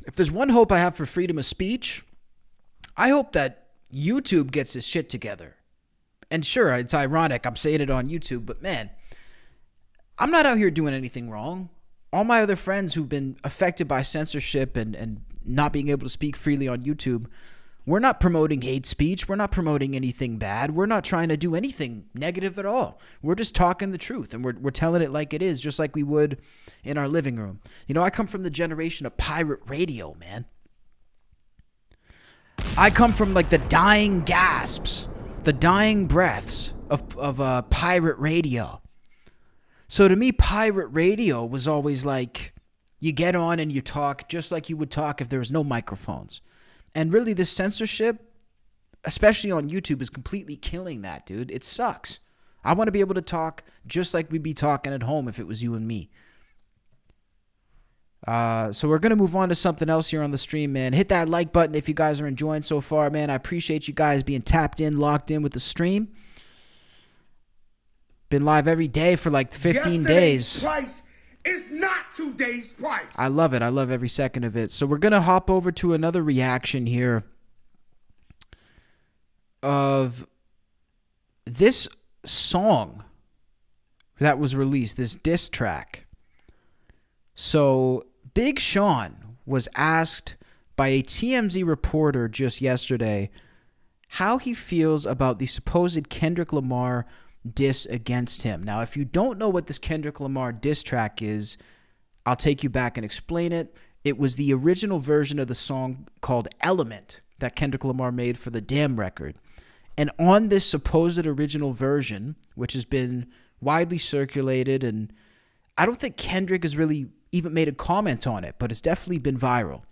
If there's one hope I have for freedom of speech, I hope that YouTube gets his shit together. And sure, it's ironic I'm saying it on YouTube, but man, I'm not out here doing anything wrong. All my other friends who've been affected by censorship and not being able to speak freely on YouTube, we're not promoting hate speech. We're not promoting anything bad. We're not trying to do anything negative at all. We're just talking the truth, and we're telling it like it is, just like we would in our living room. I come from the generation of pirate radio, man. I come from like the dying gasps, the dying breaths of pirate radio. So to me, pirate radio was always like, you get on and you talk just like you would talk if there was no microphones. And really, this censorship, especially on YouTube, is completely killing that, dude. It sucks. I want to be able to talk just like we'd be talking at home if it was you and me. So we're going to move on to something else here on the stream, man. Hit that like button if you guys are enjoying so far, man. I appreciate you guys being tapped in, locked in with the stream. Been live every day for like 15 days. Price is not today's price. I love it. I love every second of it. So we're going to hop over to another reaction here of this song that was released, this diss track. So Big Sean was asked by a TMZ reporter just yesterday how he feels about the supposed Kendrick Lamar diss against him. Now, if you don't know what this Kendrick Lamar diss track is, I'll take you back and explain it. It was the original version of the song called Element that Kendrick Lamar made for the Damn record. And on this supposed original version, which has been widely circulated, and I don't think Kendrick has really even made a comment on it, but it's definitely been viral.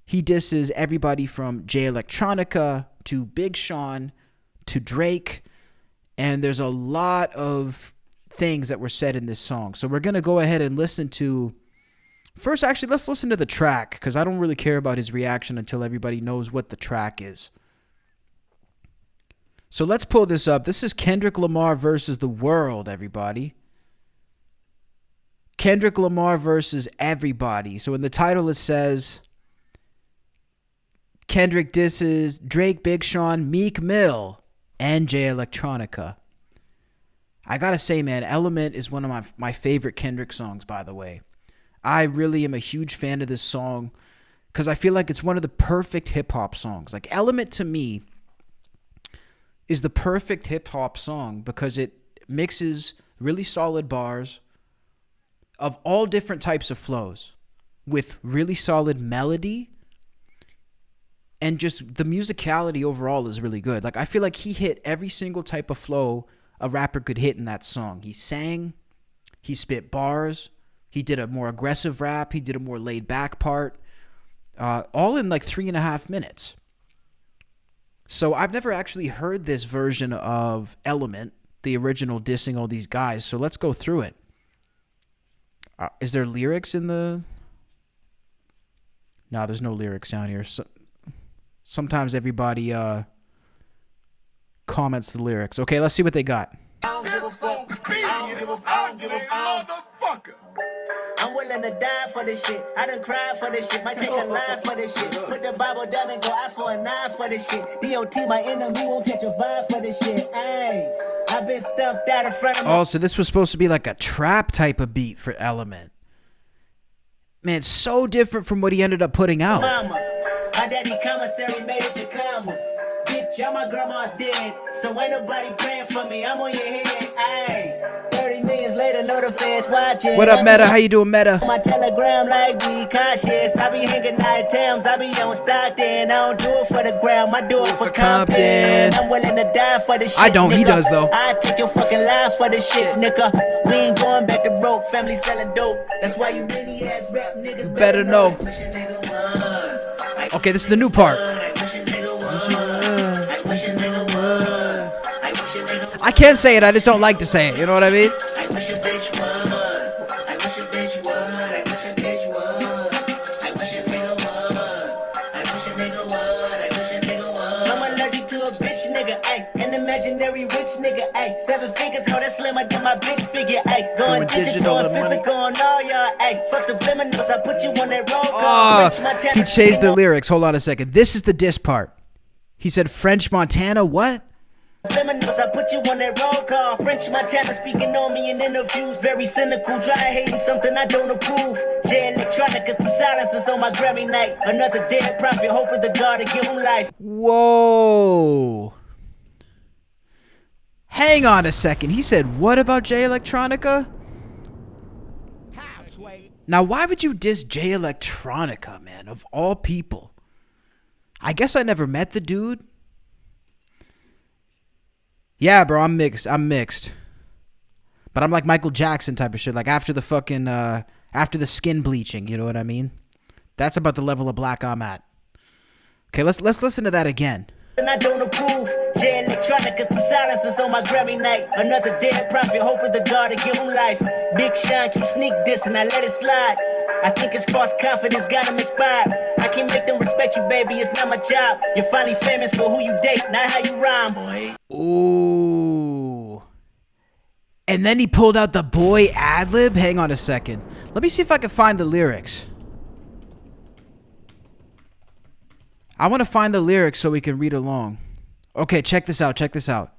He disses everybody from Jay Electronica to Big Sean to Drake, and there's a lot of things that were said in this song. So we're going to go ahead and listen to... First, actually, let's listen to the track, because I don't really care about his reaction until everybody knows what the track is. So let's pull this up. This is Kendrick Lamar versus the world, everybody. Kendrick Lamar versus everybody. So in the title it says, Kendrick disses Drake, Big Sean, Meek Mill, and Jay Electronica. I gotta say, man, Element is one of my favorite Kendrick songs, by the way. I really am a huge fan of this song because I feel like it's one of the perfect hip-hop songs. Like, Element to me is the perfect hip-hop song because it mixes really solid bars of all different types of flows with really solid melody, and just the musicality overall is really good. Like, I feel like he hit every single type of flow a rapper could hit in that song. He sang, he spit bars, he did a more aggressive rap, he did a more laid back part, all in like 3.5 minutes. So I've never actually heard this version of Element, the original dissing all these guys. So let's go through it. Is there lyrics in the... No, there's no lyrics down here. So, sometimes everybody comments the lyrics. Okay, let's see what they got. Motherfucker. I'm willing to die for this shit. I done cried for this shit. Might take a line for this shit. Put the Bible down and go out for a knife for this shit. DOT, my enemy, won't catch a vibe for this shit. Ayy, I've been stuffed out in front of my... Oh, so this was supposed to be like a trap type of beat for Element. Man, so different from what he ended up putting out. Mama, my daddy commissary made it to commas. Bitch, all my grandma's dead, so ain't nobody praying for me. I'm on your head, ayy. 30 millions later, know the fans watching. What up, Meta? How you doing, Meta? My telegram like be cautious. I be hanging night times. I be on Stockton. I don't do it for the gram. I do it for Compton. I'm willing to die for this shit. I don't. Nigga. He does though. I take your fucking life for this shit, nigga. We ain't going back to broke. Family selling dope. That's why you many ass rap niggas better know. Okay, this is the new part. I can't say it. I just don't like to say it. You know what I mean? Imaginary rich nigga, ayy. 7 figures, how that slimmer than my bitch figure, ayy. Going digital and physical on all y'all, ayy. Fuck subliminals, I put you on that roll call. He changed the lyrics. Hold on a second. This is the diss part. He said French Montana, what? Subliminals, I put you on that roll call. French Montana speaking on me in interviews. Very cynical, dry hating something I don't approve. Jay Electronica through silences on my Grammy night. Another dead prophet, hoping the God to give him life. Whoa. Hang on a second. He said, what about Jay Electronica? Now, why would you diss Jay Electronica, man, of all people? I guess I never met the dude. Yeah, bro, I'm mixed. But I'm like Michael Jackson type of shit. Like after the fucking, after the skin bleaching, you know what I mean? That's about the level of black I'm at. Okay, let's listen to that again. I don't approve. Jay Electronica through silences on my Grammy night. Another dead prophet, hoping the God to give him life. Big Sean keep sneak dissing, I let it slide. I think it's false confidence got them inspired. I can't make them respect you, baby, it's not my job. You're finally famous for who you date, not how you rhyme, boy. Ooh. And then he pulled out the boy ad-lib. Hang on a second. Let me see if I can find the lyrics. I want to find the lyrics so we can read along. Okay, check this out. Check this out.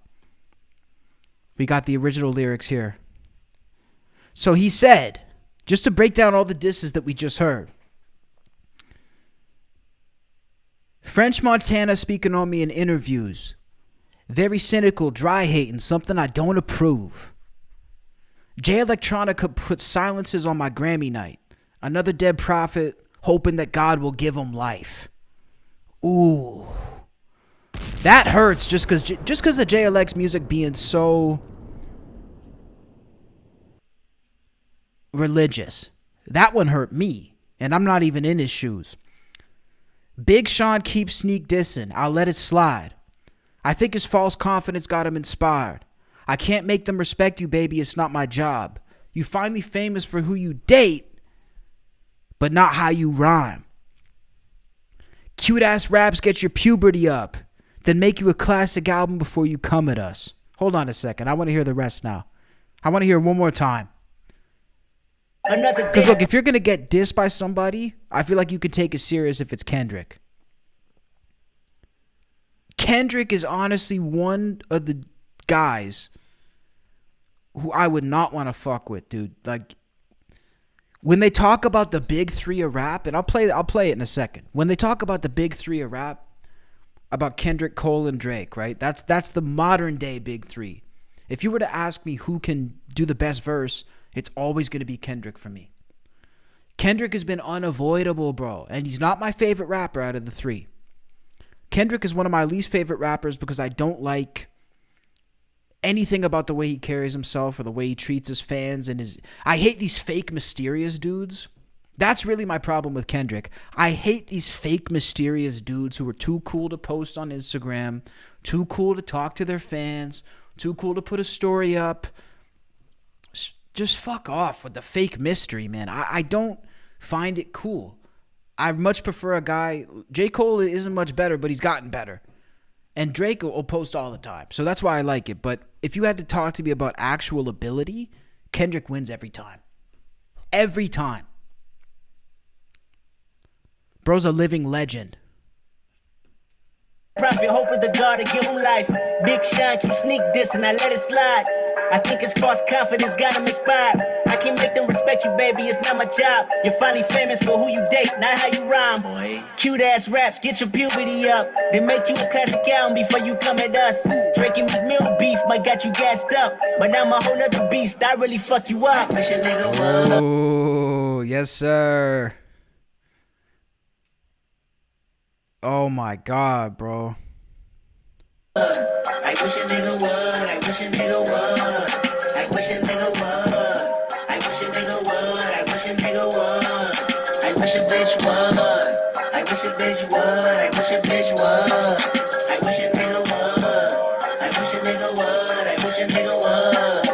We got the original lyrics here. So he said, just to break down all the disses that we just heard. French Montana speaking on me in interviews. Very cynical, dry hating, something I don't approve. Jay Electronica put silences on my Grammy night. Another dead prophet, hoping that God will give him life. Ooh. That hurts just because of JLX music being so religious. That one hurt me, and I'm not even in his shoes. Big Sean keeps sneak dissing. I'll let it slide. I think his false confidence got him inspired. I can't make them respect you, baby. It's not my job. You finally famous for who you date, but not how you rhyme. Cute ass raps get your puberty up, then make you a classic album before you come at us. Hold on a second. I want to hear the rest now. I want to hear it one more time. Because look, if you're going to get dissed by somebody, I feel like you could take it serious if it's Kendrick. Kendrick is honestly one of the guys who I would not want to fuck with, dude. Like, when they talk about the big three of rap, and I'll play it in a second. When they talk about the big three of rap, about Kendrick, Cole, and Drake, right? That's the modern day big three. If you were to ask me who can do the best verse, it's always going to be Kendrick for me. Kendrick has been unavoidable, bro. And he's not my favorite rapper out of the three. Kendrick is one of my least favorite rappers because I don't like anything about the way he carries himself or the way he treats his fans and his... I hate these fake mysterious dudes. That's really my problem with Kendrick. I hate these fake mysterious dudes who are too cool to post on Instagram, too cool to talk to their fans, too cool to put a story up. Just fuck off with the fake mystery, man. I don't find it cool. I much prefer a guy... J. Cole isn't much better, but he's gotten better. And Drake will post all the time. So that's why I like it. But if you had to talk to me about actual ability, Kendrick wins every time. Every time. Bro's a living legend. Prophet, hope with the God to give him life. Big Sean keep sneak this and I let it slide. I think it's false confidence got him inspired. I can't make them respect you, baby, it's not my job. You're finally famous for who you date, not how you rhyme, boy. Cute ass raps, get your puberty up. Then make you a classic album before you come at us. Drake and Meek Mill beef might got you gassed up, but now I'm a whole nother beast, I really fuck you up. Oh, yes, sir. Oh my God, bro. I wish a nigga would, I wish a nigga would, I wish a nigga would, I wish a nigga would, I wish a nigga would, I wish a bitch would, I wish a bitch would, I wish a bitch would, I wish a nigga would, I wish a nigga would, I wish a nigga would.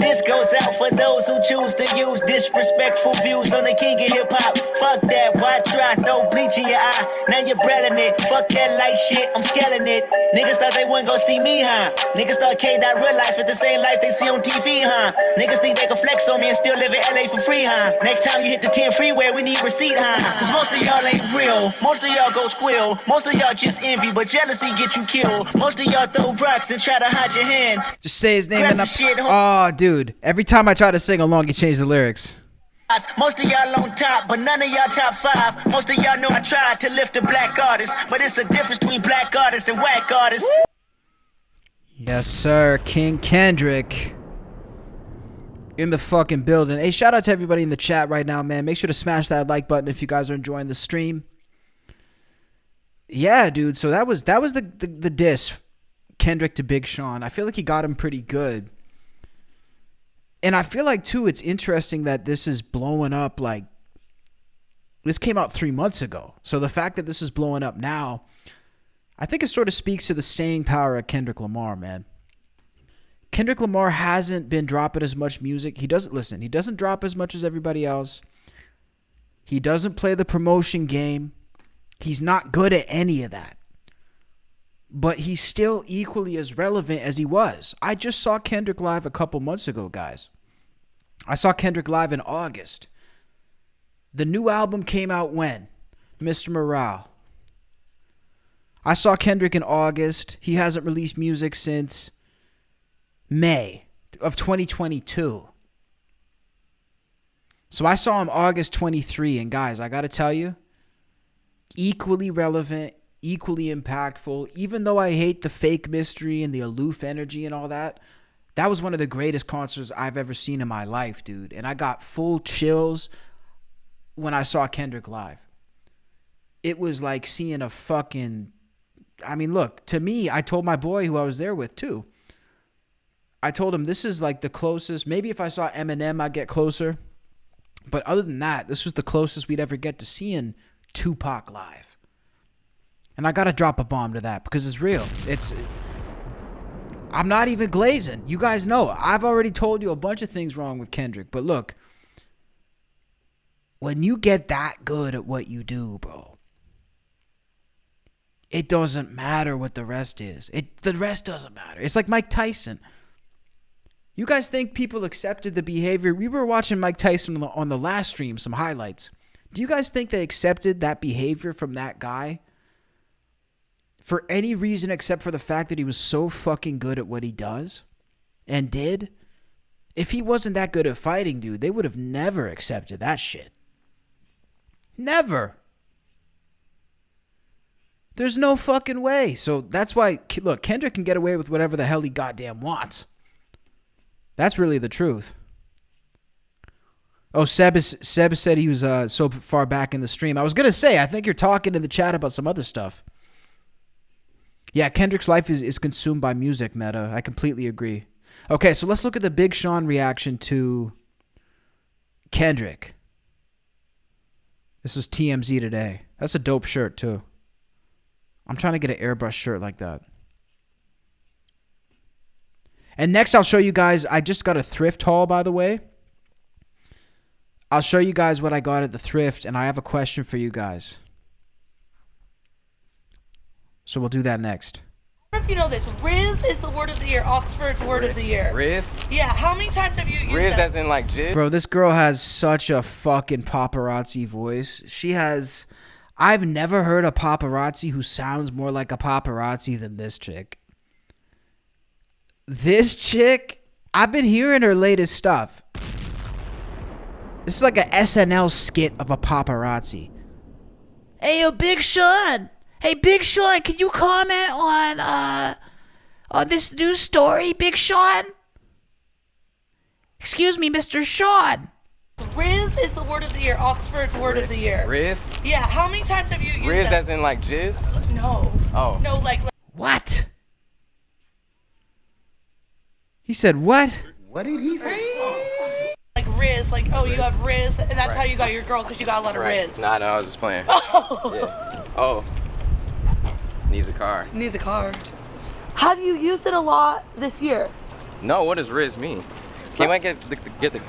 This goes out for those who choose to use disrespectful views on the king of hip hop. Fuck that, why try? Throw bleach in your eye, now you're brailing it. Fuck that light shit, I'm scaling it. Niggas thought they wouldn't go see me, huh? Niggas thought K-Dot real life is the same life they see on TV, huh? Niggas think they can flex on me and still live in LA for free, huh? Next time you hit the 10 freeway, we need receipt, huh? Cause most of y'all ain't real, most of y'all go squill, most of y'all just envy, but jealousy get you killed. Most of y'all throw rocks and try to hide your hand. Just say his name and oh, dude. Every time I try to sing along, you change the lyrics. Most of y'all on top, but none of y'all top 5. Most of y'all know I tried to lift a black artist, but it's a difference between black artists and whack artists. Yes, sir. King Kendrick in the fucking building. Hey, shout out to everybody in the chat right now, man. Make sure to smash that like button if you guys are enjoying the stream. Yeah, dude. So that was the diss, Kendrick to Big Sean. I feel like he got him pretty good. And I feel like, too, it's interesting that this is blowing up, like, this came out 3 months ago. So the fact that this is blowing up now, I think it sort of speaks to the staying power of Kendrick Lamar, man. Kendrick Lamar hasn't been dropping as much music. He doesn't drop as much as everybody else. He doesn't play the promotion game. He's not good at any of that. But he's still equally as relevant as he was. I just saw Kendrick live a couple months ago, guys. I saw Kendrick live in August. The new album came out when? Mr. Morale. I saw Kendrick in August. He hasn't released music since May of 2022. So I saw him August 23, and guys, I got to tell you, equally relevant, equally impactful. Even though I hate the fake mystery and the aloof energy and all that, that was one of the greatest concerts I've ever seen in my life, dude. And I got full chills when I saw Kendrick live. It was like seeing a fucking... I mean, look, to me, I told my boy who I was there with, too. I told him this is like the closest. Maybe if I saw Eminem, I'd get closer. But other than that, this was the closest we'd ever get to seeing Tupac live. And I got to drop a bomb to that because it's real. I'm not even glazing. You guys know. I've already told you a bunch of things wrong with Kendrick. But look, when you get that good at what you do, bro, it doesn't matter what the rest is. The rest doesn't matter. It's like Mike Tyson. You guys think people accepted the behavior? We were watching Mike Tyson on the last stream, some highlights. Do you guys think they accepted that behavior from that guy for any reason except for the fact that he was so fucking good at what he does and did? If he wasn't that good at fighting, dude, they would have never accepted that shit. Never. There's no fucking way. So that's why, look, Kendrick can get away with whatever the hell he goddamn wants. That's really the truth. Oh, Seb said he was so far back in the stream. I was going to say, I think you're talking in the chat about some other stuff. Yeah, Kendrick's life is consumed by music, Meta. I completely agree. Okay, so let's look at the Big Sean reaction to Kendrick. This was TMZ today. That's a dope shirt, too. I'm trying to get an airbrush shirt like that. And next, I'll show you guys. I just got a thrift haul, by the way. I'll show you guys what I got at the thrift, and I have a question for you guys. So we'll do that next. I don't know if you know this. Riz is the word of the year. Oxford's word of the year. Riz? Yeah. How many times have you used Riz that? as in like jizz? Bro, this girl has such a fucking paparazzi voice. She has... I've never heard a paparazzi who sounds more like a paparazzi than this chick. This chick, I've been hearing her latest stuff. This is like a SNL skit of a paparazzi. Hey, yo, Big Sean. Hey, Big Sean, can you comment on this news story, Big Sean? Excuse me, Mr. Sean. Riz is the word of the year. Oxford's word of the year. Riz? Yeah. How many times have you used Riz that? as in like jizz? No. Oh. No, like... What? He said what? What did he say? Like Riz, like, oh, you have Riz, and that's how you got your girl, because you got a lot of Riz. Nah, no, I was just playing. Oh. Yeah. Oh. Need the car. Need the car. Have you used it a lot this year? No, what does Riz mean? Can I get the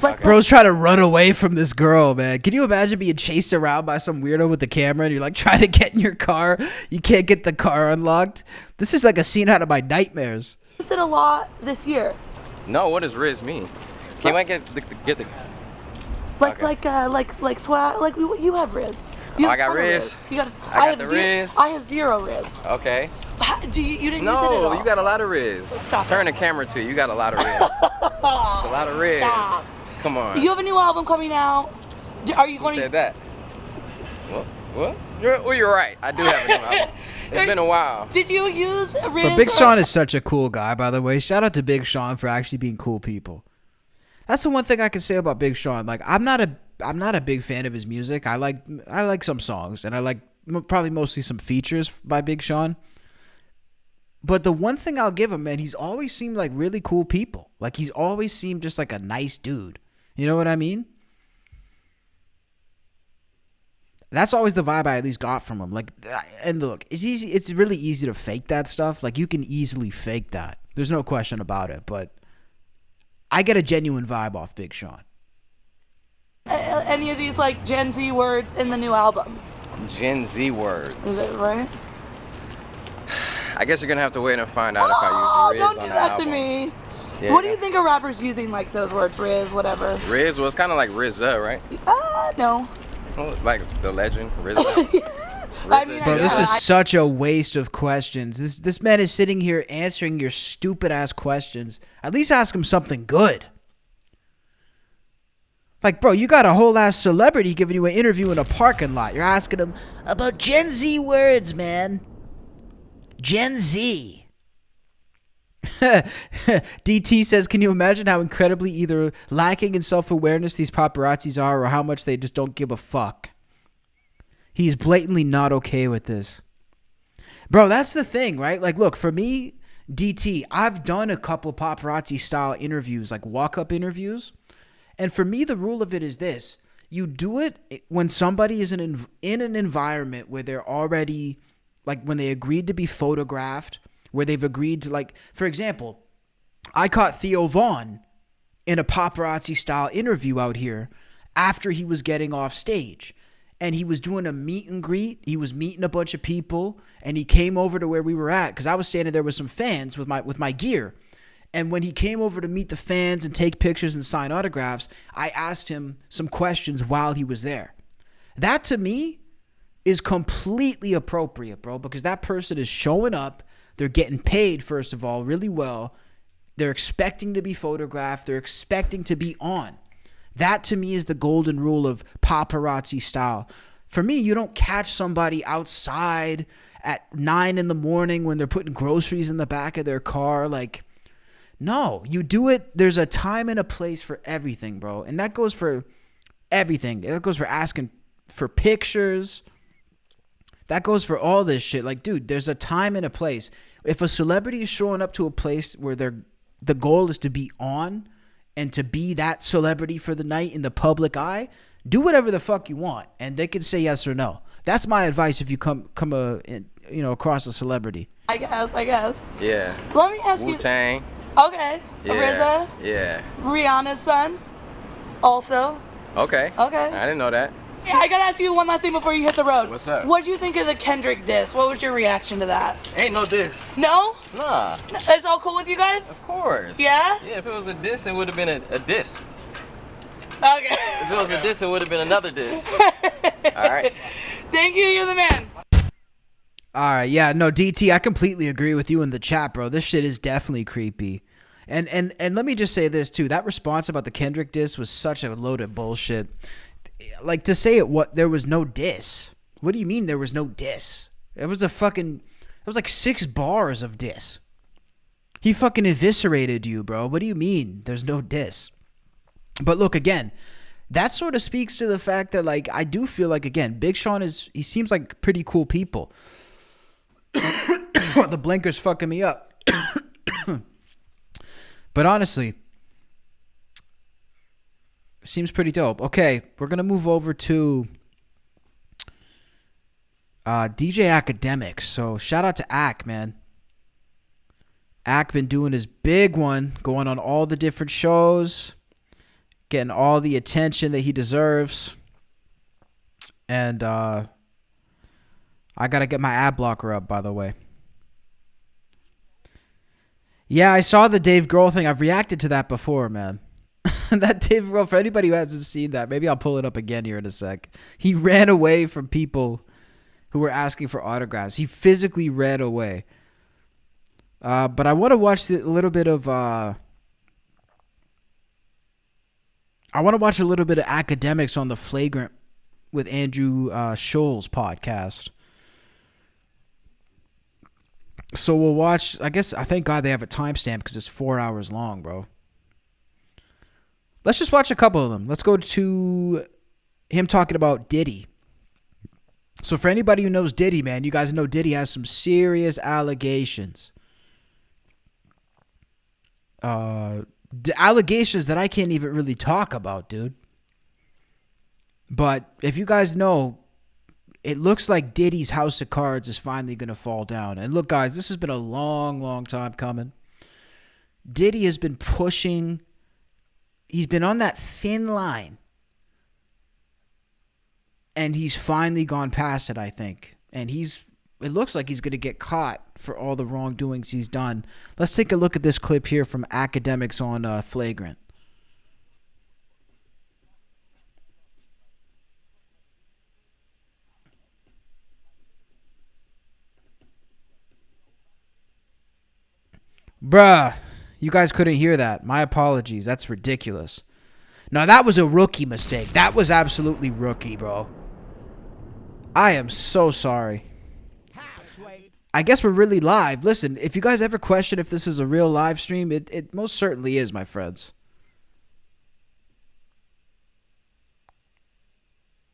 Like, Bro's trying to run away from this girl, man. Can you imagine being chased around by some weirdo with the camera and you're like trying to get in your car? You can't get the car unlocked. This is like a scene out of my nightmares. used it a lot this year? No, what does Riz mean? Can I get the Like, Okay. like swag, like you have Riz. You Oh, have I got a ton of Riz. You got, I got have the ze- Riz. I have zero Riz. Okay. Do you didn't use it at all? No, you got a lot of Riz. Stop Turn it. the camera to you. You got a lot of Riz. It's a lot of Riz. Stop. Come on. You have a new album coming out. Are you Who going said that? What? You're right. I do have a new album. It's been a while. Did you use Riz? But Big Sean is such a cool guy, by the way. Shout out to Big Sean for actually being cool people. That's the one thing I can say about Big Sean. Like, I'm not a big fan of his music. I like some songs, and I like probably mostly some features by Big Sean. But the one thing I'll give him, man, he's always seemed like really cool people. Like, he's always seemed just like a nice dude. You know what I mean? That's always the vibe I at least got from him. Like, and look, it's easy. It's really easy to fake that stuff. Like, you can easily fake that. There's no question about it. But I get a genuine vibe off Big Sean. any of these like Gen Z words in the new album? Gen Z words. Is it right? I guess you're gonna have to wait and find out if I use Riz don't on do the that album. to me. Yeah. What do you think of rappers using like those words, Riz, whatever? Riz, well, it's kind of like RZA, right? No. Well, like the legend, RZA. I mean, Bro, I this know. is such a waste of questions. This man is sitting here answering your stupid ass questions. At least ask him something good. Like, bro, you got a whole ass celebrity giving you an interview in a parking lot. You're asking him about Gen Z words, man. Gen Z. DT says, can you imagine how incredibly either lacking in self-awareness these paparazzis are, or how much they just don't give a fuck? He's blatantly not okay with this. Bro, that's the thing, right? Like, look, for me, DT, I've done a couple paparazzi style interviews, like walk-up interviews. And for me, the rule of it is this. You do it when somebody is in an environment where they're already, like when they agreed to be photographed, where they've agreed to, like, for example, I caught Theo Vaughn in a paparazzi style interview out here after he was getting off stage. And he was doing a meet and greet. He was meeting a bunch of people, and he came over to where we were at because I was standing there with some fans with my gear. And when he came over to meet the fans and take pictures and sign autographs, I asked him some questions while he was there. That to me is completely appropriate, bro, because that person is showing up. They're getting paid, first of all, really well. They're expecting to be photographed. They're expecting to be on. That to me is the golden rule of paparazzi style. For me, you don't catch somebody outside at 9 a.m. when they're putting groceries in the back of their car. Like, no, you do it. There's a time and a place for everything, bro. And that goes for everything. That goes for asking for pictures. That goes for all this shit. Like, dude, there's a time and a place. If a celebrity is showing up to a place where the goal is to be on and to be that celebrity for the night in the public eye, do whatever the fuck you want, and they can say yes or no. That's my advice if you come across a celebrity. I guess. Yeah. Let me ask Wu-Tang. you. Okay. Yeah. RZA. Yeah. Rihanna's son. Also. Okay. Okay. I didn't know that. Yeah, I gotta ask you one last thing before you hit the road. What's up? What did you think of the Kendrick diss? What was your reaction to that? Ain't no diss. No? Nah. It's all cool with you guys? Of course. Yeah? Yeah, if it was a diss, it would have been a diss. Okay. If it was a diss, it would have been another diss. All right. Thank you. You're the man. All right. Yeah, no, DT, I completely agree with you in the chat, bro. This shit is definitely creepy. And let me just say this, too. That response about the Kendrick diss was such a load of bullshit. Like, to say there was no diss. What do you mean there was no diss? It was like 6 bars of diss. He fucking eviscerated you, bro. What do you mean there's no diss? But look, again, that sort of speaks to the fact that, like, I do feel like, again, Big Sean he seems like pretty cool people. The blinker's fucking me up. But honestly, seems pretty dope. Okay, we're going to move over to DJ Akademiks. So shout out to Ak, man. Ak been doing his big one, going on all the different shows, getting all the attention that he deserves. And I got to get my ad blocker up, by the way. Yeah, I saw the Dave Grohl thing. I've reacted to that before, man. That Dave Grohl, for anybody who hasn't seen that, maybe I'll pull it up again here in a sec. He ran away from people who were asking for autographs. He physically ran away. But I want to watch a little bit of Akademiks on the Flagrant with Andrew Scholl's podcast. So we'll watch. I thank God they have a timestamp because it's 4 hours long, bro. Let's just watch a couple of them. Let's go to him talking about Diddy. So for anybody who knows Diddy, man, you guys know Diddy has some serious allegations. Allegations that I can't even really talk about, dude. But if you guys know, it looks like Diddy's house of cards is finally going to fall down. And look, guys, this has been a long, long time coming. Diddy has been pushing. He's been on that thin line and he's finally gone past it, I think. And it looks like he's going to get caught for all the wrongdoings he's done. Let's take a look at this clip here from Akademiks on Flagrant. Bruh, you guys couldn't hear that. My apologies. That's ridiculous. No, that was a rookie mistake. That was absolutely rookie, bro. I am so sorry. I guess we're really live. Listen, if you guys ever question if this is a real live stream, it most certainly is, my friends.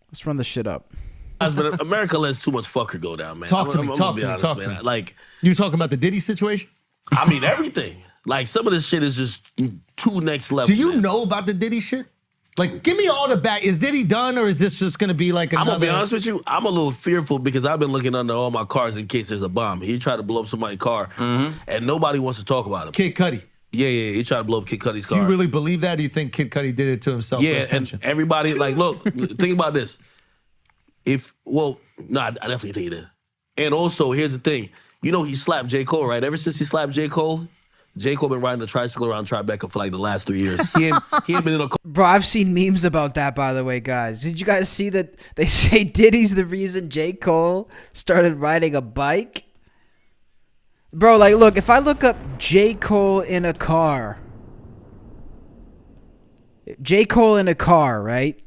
Let's run the shit up. But America lets too much fucker go down, man. Talk to me. Talk to me. Like, you talking about the Diddy situation? I mean, everything. Like, some of this shit is just too next level. Do you know about the Diddy shit? Like, give me all the back. Is Diddy done, or is this just going to be like another... I'm going to be honest with you. I'm a little fearful because I've been looking under all my cars in case there's a bomb. He tried to blow up somebody's car, and nobody wants to talk about him. Kid Cudi. Yeah, he tried to blow up Kid Cudi's car. Do you really believe that? Do you think Kid Cudi did it to himself for attention? And everybody, like, look, think about this. No, I definitely think he did. And also, here's the thing. You know he slapped J. Cole, right? Ever since he slapped J. Cole been riding a tricycle around Tribeca for like the last 3 years. He ain't been in a car. Bro, I've seen memes about that, by the way, guys. Did you guys see that they say Diddy's the reason J. Cole started riding a bike? Bro, like, look, if I look up J. Cole in a car, right?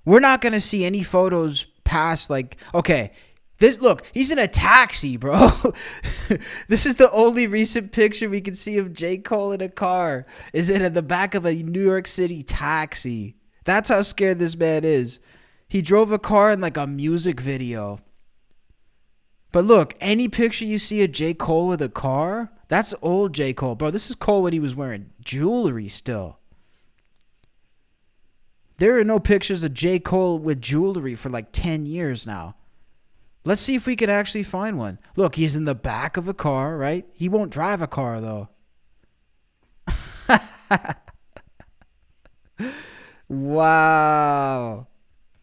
We're not going to see any photos past, like, okay, look, he's in a taxi, bro. This is the only recent picture we can see of J. Cole in a car. Is it in the back of a New York City taxi? That's how scared this man is. He drove a car in like a music video. But look, any picture you see of J. Cole with a car, that's old J. Cole. Bro, this is Cole when he was wearing jewelry still. There are no pictures of J. Cole with jewelry for like 10 years now. Let's see if we can actually find one. Look, he's in the back of a car, right? He won't drive a car, though. Wow.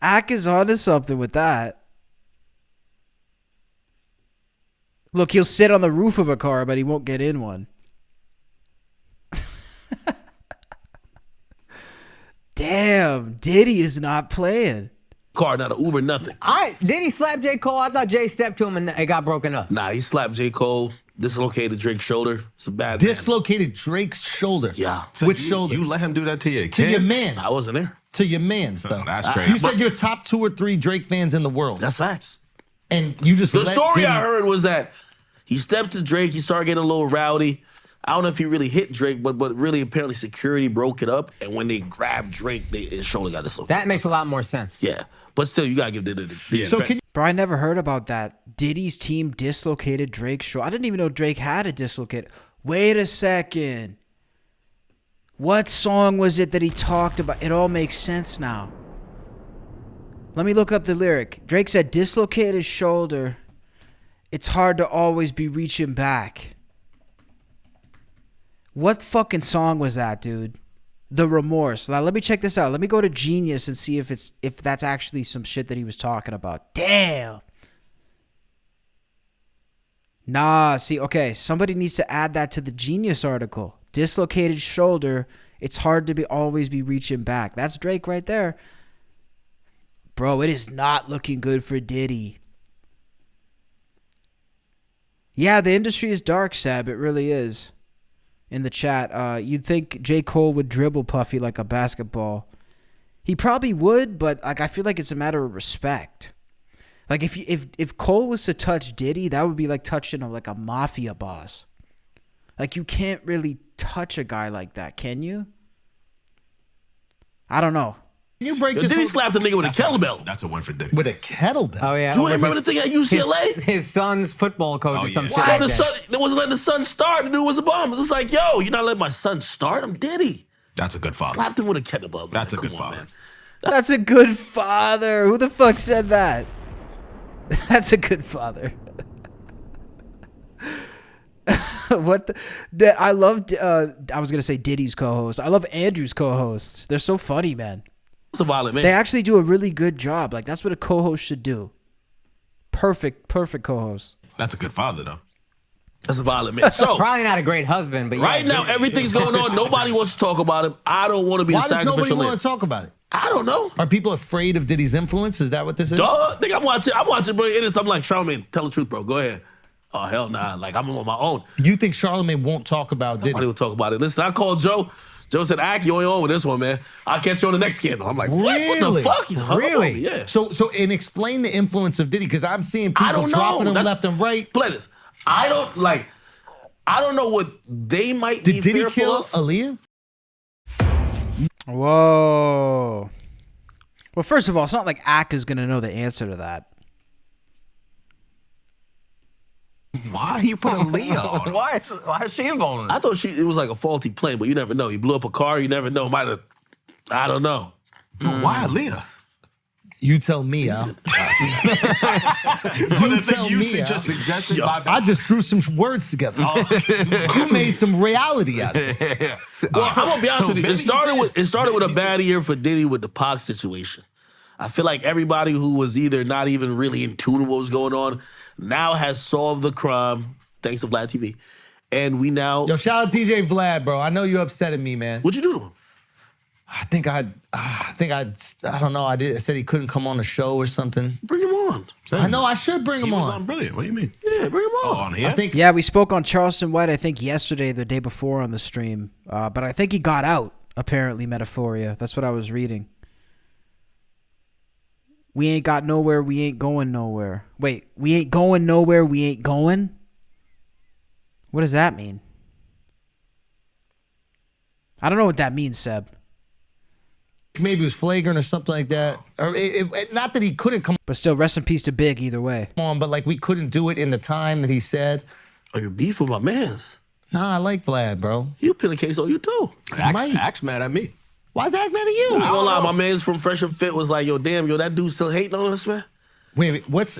Ak is onto something with that. Look, he'll sit on the roof of a car, but he won't get in one. Damn, Diddy is not playing. Car, not an Uber, nothing. Did he slap J. Cole? I thought Jay stepped to him and it got broken up. Nah, he slapped J. Cole, dislocated Drake's shoulder. It's a bad Dislocated Drake's shoulder? Yeah. So which shoulder? You let him do that to your kid? To your mans. I wasn't there. To your mans, though. That's crazy. You said you're top 2 or 3 Drake fans in the world. That's facts. And you just The let story Diddy... I heard was that he stepped to Drake, he started getting a little rowdy. I don't know if he really hit Drake, but really apparently security broke it up, and when they grabbed Drake, his shoulder got dislocated. That makes a lot more sense. Yeah, but still, you gotta give Diddy. So can you... Bro, I never heard about that. Diddy's team dislocated Drake's shoulder. I didn't even know Drake had a dislocate. Wait a second. What song was it that he talked about? It all makes sense now. Let me look up the lyric. Drake said, dislocate his shoulder. It's hard to always be reaching back. What fucking song was that, dude? The Remorse. Now let me check this out. Let me go to Genius and see if that's actually some shit that he was talking about. Damn. Nah, see, okay. Somebody needs to add that to the Genius article. Dislocated shoulder. It's hard to always be reaching back. That's Drake right there. Bro, it is not looking good for Diddy. Yeah, the industry is dark, Sab. It really is. In the chat, you'd think J. Cole would dribble Puffy like a basketball. He probably would, but like I feel like it's a matter of respect. Like if Cole was to touch Diddy, that would be like touching like a mafia boss. Like you can't really touch a guy like that, can you? I don't know. Can you break this? Diddy slapped a nigga with a kettlebell. That's a win for Diddy. With a kettlebell? Oh, yeah. You remember the thing at UCLA? His son's football coach or some shit Wow, like the that. son, they wasn't letting the son start. The dude was a bum. It was like, yo, you're not letting my son start? I'm Diddy. That's a good father. Slapped him with a kettlebell. That's a good father. Man. That's a good father. Who the fuck said that? That's a good father. What the? I love. I was gonna say Diddy's co-host. I love Andrew's co-hosts. They're so funny, man. It's a violent man. They actually do a really good job. Like, that's what a co-host should do. Perfect co-host. That's a good father, though. That's a violent man. So probably not a great husband, but right now everything's going on. Nobody wants to talk about him. I don't want to be Why the does sacrificial nobody lamb. want to talk about it? I don't know. Are people afraid of Diddy's influence? Is that what this is? Duh, nigga, I'm watching, bro. It is. I'm like, Charlamagne, tell the truth, bro. Go ahead. Oh hell nah. Like I'm on my own. You think Charlamagne won't talk about Diddy? Nobody will talk about it. Listen, I called Joe. Joe said, "Ack, you ain't on with this one, man. I'll catch you on the next scandal." I'm like, what the fuck? He's hung up on me. Yeah. So and explain the influence of Diddy, because I'm seeing people dropping him left and right. Glennis, I don't know what they might Did be Diddy fearful kill of. Aaliyah? Whoa. Well, first of all, it's not like Ack is going to know the answer to that. Why you put Aaliyah on? Why is she involved in this? I thought it was like a faulty plane, but you never know. He blew up a car. You never know. Might have. I don't know. Why Aaliyah? You tell me, Al. You tell me, just suggested by I just threw some words together. You made some reality out of it. Well, I'm gonna be honest with you. It started with a bad year for Diddy with the Pac situation. I feel like everybody who was either not even really in tune with what was going on now has solved the crime thanks to Vlad TV, and we now. Yo, shout out DJ Vlad, bro. I know you upset at me, man. What'd you do to him? I don't know. I said he couldn't come on the show or something. Bring him on. I know I should bring him He was on. brilliant. What do you mean? Yeah, bring him on. Oh, on here? Yeah, we spoke on Charleston White, I think, yesterday, the day before on the stream. But I think he got out, apparently, Metaphoria. That's what I was reading. We ain't got nowhere, we ain't going nowhere. Wait, we ain't going nowhere, we ain't going? What does that mean? I don't know what that means, Seb. Maybe it was flagrant or something like that. Or not that he couldn't come But still, rest in peace to Big either way. on, but like we couldn't do it in the time that he said. Oh, you're beef with my mans. Nah, I like Vlad, bro. He'll pin a case on you too. Axe mad at me. Why's that mad at you? I ain't gonna lie, my mans from Fresh and Fit was like, yo, damn, yo, that dude still hating on us, man. Wait, what's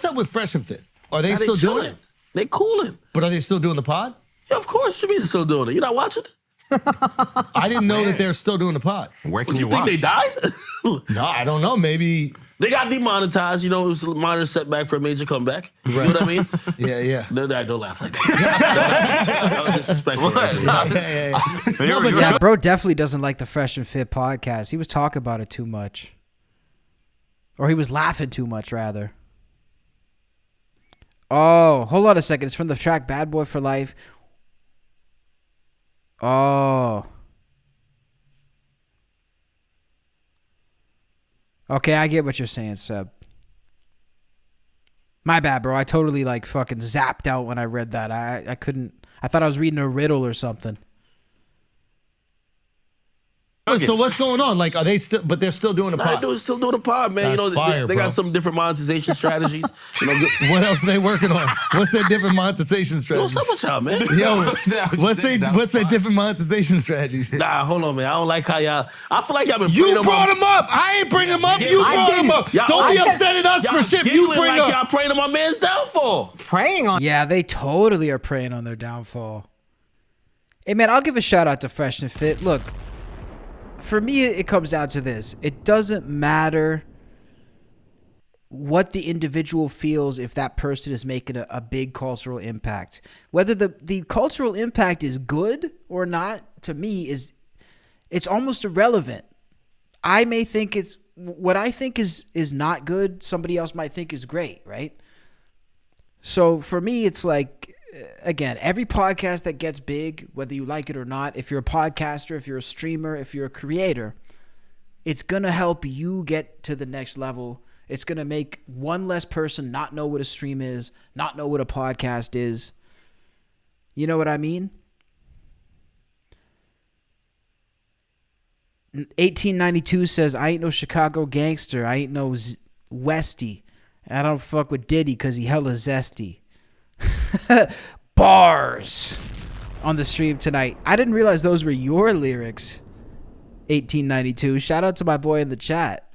up with Fresh and Fit? Are they Now still doing chilling. it? They cooling. But are they still doing the pod? Yeah, of course, you mean they're still doing it. You not watching? I didn't know that they're still doing the pod. Where can What, you you think watch? they died? No, I don't know. Maybe. They got demonetized. You know, it was a minor setback for a major comeback. You know what I mean? Yeah. No, don't laugh like that. That was disrespectful. Yeah, bro definitely doesn't like the Fresh and Fit podcast. He was talking about it too much. Or he was laughing too much, rather. Oh, hold on a second. It's from the track Bad Boy for Life. Oh. Okay, I get what you're saying, Seb. My bad, bro. I totally like fucking zapped out when I read that. I couldn't. I thought I was reading a riddle or something. So what's going on? Like, are they still? But they're still doing the pod. They're still doing the pod, man. That's you know, fire, they bro. got some different monetization strategies. You know, What else are they working on? What's their different monetization yo, strategies? what's up with y'all, man? Yo, what's their different monetization strategies? Nah, hold on, man. I don't like how y'all. I feel like y'all been. You brought him up. I ain't bring him up. You brought him up. Don't be upset at us for shit you bring up. Y'all praying on my man's downfall. Praying on. Yeah, they totally are preying on their downfall. Hey, man, I'll give a shout out to Fresh and Fit. Look, for me, it comes down to this. It doesn't matter what the individual feels if that person is making a big cultural impact. Whether the cultural impact is good or not, to me, it's almost irrelevant. I may think it's what I think is not good. Somebody else might think is great, right? So for me, it's like, again, every podcast that gets big, whether you like it or not, if you're a podcaster, if you're a streamer, if you're a creator, it's going to help you get to the next level. It's going to make one less person not know what a stream is, not know what a podcast is. You know what I mean? 1892 says, I ain't no Chicago gangster. I ain't no Westie. I don't fuck with Diddy because he hella zesty. Bars on the stream tonight. I didn't realize those were your lyrics. 1892. Shout out to my boy in the chat.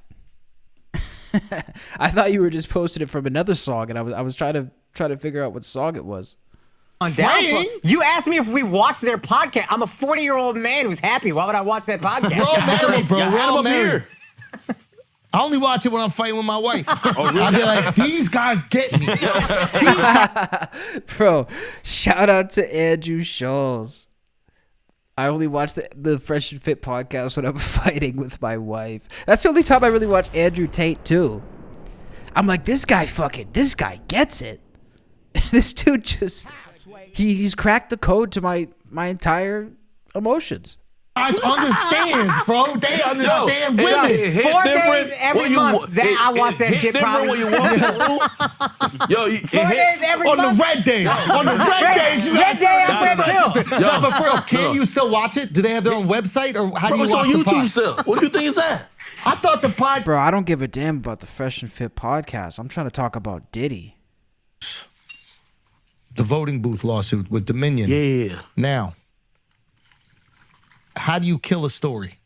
I thought you were just posting it from another song, and I was trying to figure out what song it was. On downfall. You asked me if we watched their podcast. I'm a 40-year-old man who's happy. Why would I watch that podcast? We're all married, bro. We're all married. I only watch it when I'm fighting with my wife. I'll be like, these guys get me. Bro, shout out to Andrew Scholes. I only watch the Fresh and Fit podcast when I'm fighting with my wife. That's the only time I really watch Andrew Tate too. I'm like, this guy gets it. This dude just, he's cracked the code to my entire emotions. Guys understands, bro. They understand women. 4 days every month. I watch that shit probably. When you walk in the room. Yo, 4 days every month. On the red days. On the red days. You red day I'm red pill. No, but for real, can you still watch it? Do they have their own website? Or how do you watch on the pod? YouTube still. What do you think it's at? I thought the pod... Bro, I don't give a damn about the Fresh and Fit podcast. I'm trying to talk about Diddy. The voting booth lawsuit with Dominion. Yeah. Now, how do you kill a story?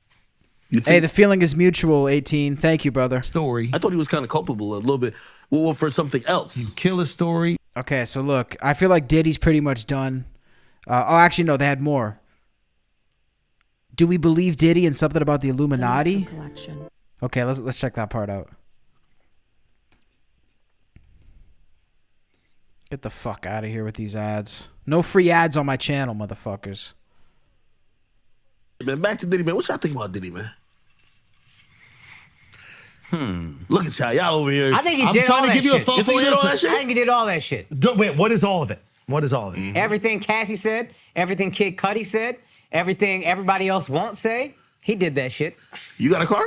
Hey, the feeling is mutual, 18. Thank you, brother. Story. I thought he was kind of culpable a little bit. Well, for something else. You kill a story. Okay, so look, I feel like Diddy's pretty much done. Actually, no, they had more. Do we believe Diddy and something about the Illuminati? Okay, let's check that part out. Get the fuck out of here with these ads. No free ads on my channel, motherfuckers. Man, back to Diddy, man. What y'all think about Diddy, man? Look at y'all over here. I think he I'm did all trying to that give you a shit. thoughtful answer. I think he did all that shit. Wait, what is all of it? What is all of it? Everything Cassie said, everything Kid Cudi said, everything everybody else won't say, he did that shit. You got a car?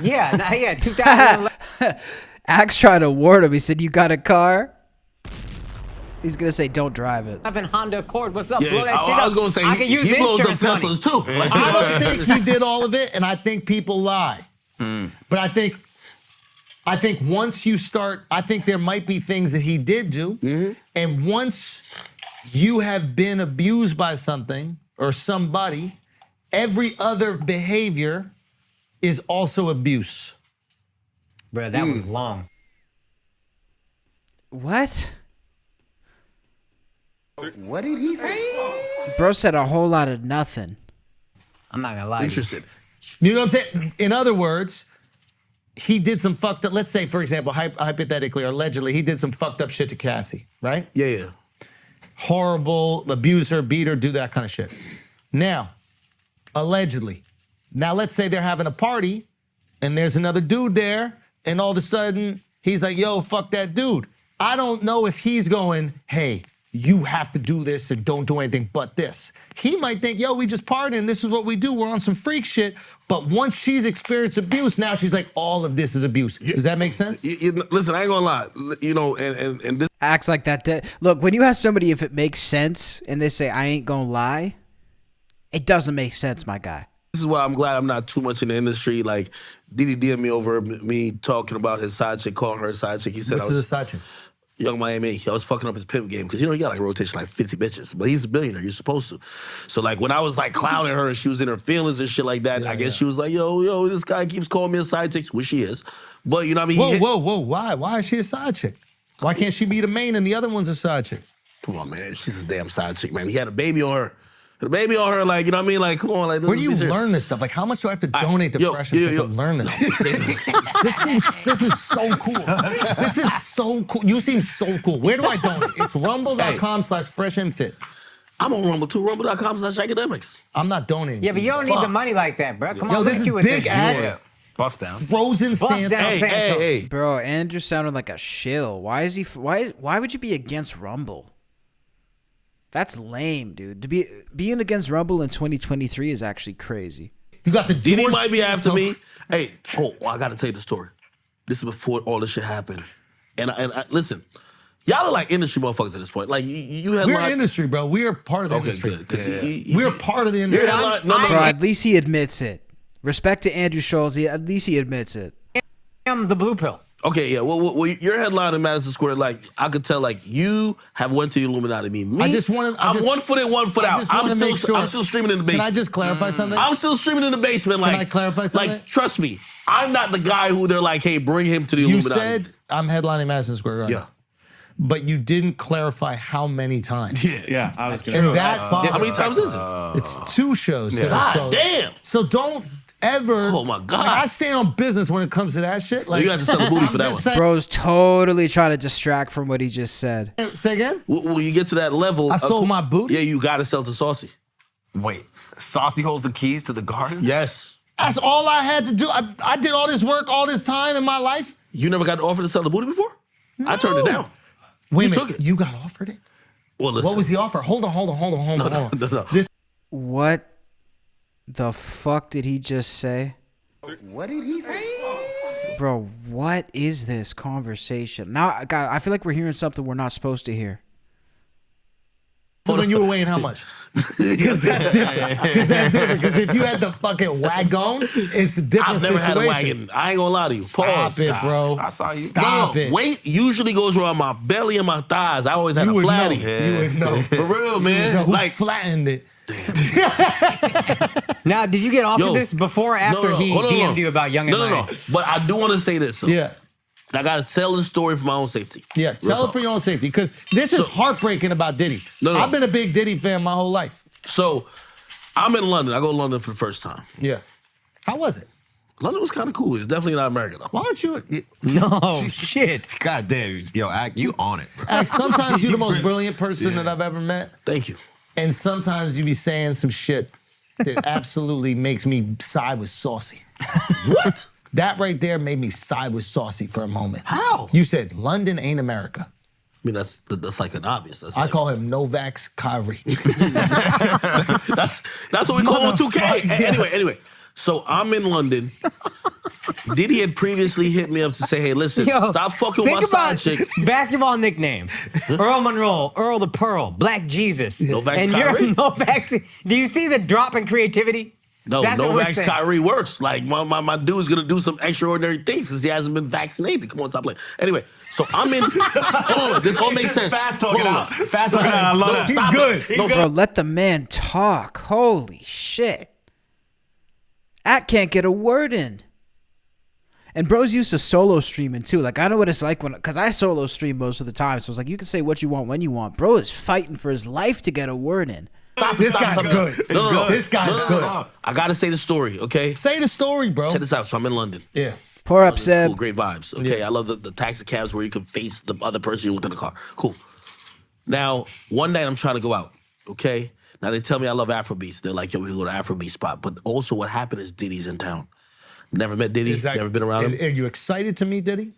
Yeah, 2011. Axe tried to warn him. He said, "You got a car?" He's gonna say, "Don't drive it." I've been Honda Accord. What's up? Yeah, Blow that shit up. I was gonna say I can use he blows up insurance money. Teslas too. Like, I don't think he did all of it, and I think people lie. But I think once you start, I think there might be things that he did do, and once you have been abused by something or somebody, every other behavior is also abuse. Bro, that was long. What? What did he say? Bro said a whole lot of nothing. I'm not gonna lie. Interested. You know what I'm saying? In other words, he did some fucked up, let's say, for example, hypothetically or allegedly, he did some fucked up shit to Cassie, right? Yeah. Horrible, abuse her, beat her, do that kind of shit. Now, allegedly. Now, let's say they're having a party and there's another dude there and all of a sudden he's like, yo, fuck that dude. I don't know if he's going, hey, you have to do this and don't do anything but this. He might think, yo, we just partying, this is what we do, we're on some freak shit. But once she's experienced abuse, now she's like, all of this is abuse. Does that make sense? Listen, I ain't gonna lie. You know, and this Acts like that. Look, when you ask somebody if it makes sense and they say, "I ain't gonna lie," it doesn't make sense, my guy. This is why I'm glad I'm not too much in the industry. Like, Diddy DM'd me over me talking about his side chick, calling her a side chick. He said What's I was his side chick? Young Miami. I was fucking up his pimp game because, you know, he got like rotation like 50 bitches, but he's a billionaire. You're supposed to. So like when I was like clowning her and she was in her feelings and shit like that, I guess she was like, yo, this guy keeps calling me a side chick, which she is. But you know what I mean? Whoa. Why? Why is she a side chick? Why can't she be the main and the other one's a side chick? Come on, man. She's a damn side chick, man. He had a baby on her. Like, you know what I mean? Like, come on. Like, where do you learn this stuff? Like, how much do I have to donate to Fresh and Fit to learn this? This is so cool. This is so cool. You seem so cool. Where do I donate? It's rumble.com/Fresh and Fit. I'm on Rumble too. Rumble.com/Akademiks. I'm not donating. Yeah, but you don't need the money like that, bro. Come on, yo, this is big ad. Bust down. Frozen Santos. Hey. Bro, Andrew sounded like a shill. Why would you be against Rumble? That's lame, dude. Being against Rumble in 2023 is actually crazy. You got the Diddy might be after me. Hey, I got to tell you the story. This is before all this shit happened. And I listen, y'all are like industry motherfuckers at this point. Like you had we're industry, bro. We are part of the industry. Good. We're part of the industry. Bro, at least he admits it. Respect to Andrew Scholes. At least he admits it. I'm the blue pill. Okay, yeah. Well, your headline in Madison Square, like I could tell, like you have went to the Illuminati. Me, I'm 1 foot in, 1 foot out. I'm still streaming in the basement. Can I just clarify something? I'm still streaming in the basement. Like, can I clarify something? Like, trust me, I'm not the guy who they're like, hey, bring him to the Illuminati. You said I'm headlining Madison Square Garden. Yeah. But you didn't clarify how many times. Yeah. I was gonna And that how many times is it? It's 2 shows. God damn. So don't ever. Oh my God. Like, I stand on business when it comes to that shit. Like, you got to sell the booty for that one. Bro's totally trying to distract from what he just said. Say again? When you get to that level, I sold my booty? Yeah, you got to sell to Saucy. Wait, Saucy holds the keys to the garden? Yes. That's all I had to do. I did all this work all this time in my life. You never got offered to sell the booty before? No. I turned it down. Wait You a minute. took it. You got offered it? Well, listen. What was the offer? Hold on. No. This What the fuck did he just say? What did he say? Bro, what is this conversation? Now, guy, I feel like we're hearing something we're not supposed to hear. So when you were weighing how much? Because that's different. Because if you had the fucking wagon, it's a different I've never situation. had a wagon. I ain't gonna lie to you. Stop it, bro. I saw you. Stop it. Weight usually goes around my belly and my thighs. I always had You a would flatty. know. You would know. For real, man. Who Like, flattened it? Now, did you get offered Yo, this before or after no, he hold on, hold DM'd on. you about Young and No. Mighty? But I do want to say this. So. Yeah. I gotta tell the story for my own safety. Yeah, Real tell it talk. for your own safety. Because this is heartbreaking about Diddy. No. I've been a big Diddy fan my whole life. So, I'm in London. I go to London for the first time. Yeah. How was it? London was kind of cool. It's definitely not America though. Why don't you? No, shit. God damn, yo, Ak, you on it, bro. Ak, sometimes you're the most brilliant person that I've ever met. Thank you. And sometimes you be saying some shit that absolutely makes me side with Saucy. What? That right there made me side with Saucy for a moment. How? You said London ain't America. I mean, that's like an obvious. That's I like, call him Novak's Kyrie. that's what we call him 2K. Anyway. So I'm in London. Diddy had previously hit me up to say, hey, listen, Yo, stop fucking with my think side about chick. basketball nicknames. Earl Monroe, Earl the Pearl, Black Jesus. Novak's and Kyrie. you're Novak's. Do you see the drop in creativity? No, That's what we're Novak's saying. Kyrie works. Like, my dude's gonna do some extraordinary things since he hasn't been vaccinated. Come on, stop playing. Anyway, so I'm in. Hold on, this all makes sense. Fast talking Hold on. out. Fast talking out. I love that. Stop it. No, Bro, let the man talk. Holy shit. At can't get a word in. And bro's used to solo streaming too. Like, I know what it's like because I solo stream most of the time. So it's like, you can say what you want when you want. Bro is fighting for his life to get a word in. This guy's good. No. This guy's good. I gotta say the story, okay? Say the story, bro. Check this out. So I'm in London. Yeah. Pour up, London's Seb. Cool, great vibes. Okay, I love the taxi cabs where you can face the other person you're with in the car. Cool. Now, one night I'm trying to go out, okay? Now they tell me I love Afrobeats. They're like, yo, we can go to Afrobeat spot. But also what happened is Diddy's in town. Never met Diddy, never been around him. Are you excited to meet Diddy?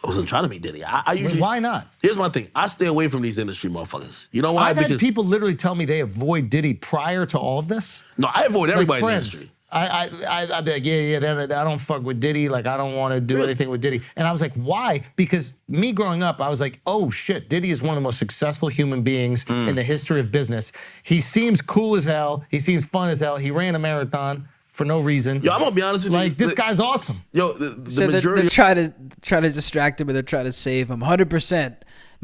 I wasn't trying to meet Diddy. I usually. Why not? Here's my thing. I stay away from these industry motherfuckers. You know why? I've had people literally tell me they avoid Diddy prior to all of this. No, I avoid everybody Like in the friends. industry. I'd be like, I don't fuck with Diddy. Like, I don't want to do anything with Diddy. And I was like, why? Because me growing up, I was like, oh shit, Diddy is one of the most successful human beings in the history of business. He seems cool as hell. He seems fun as hell. He ran a marathon for no reason. Yo, I'm gonna be honest with you. Like, this guy's awesome. Yo, the So majority. they're trying to distract him, or they're trying to save him. 100%.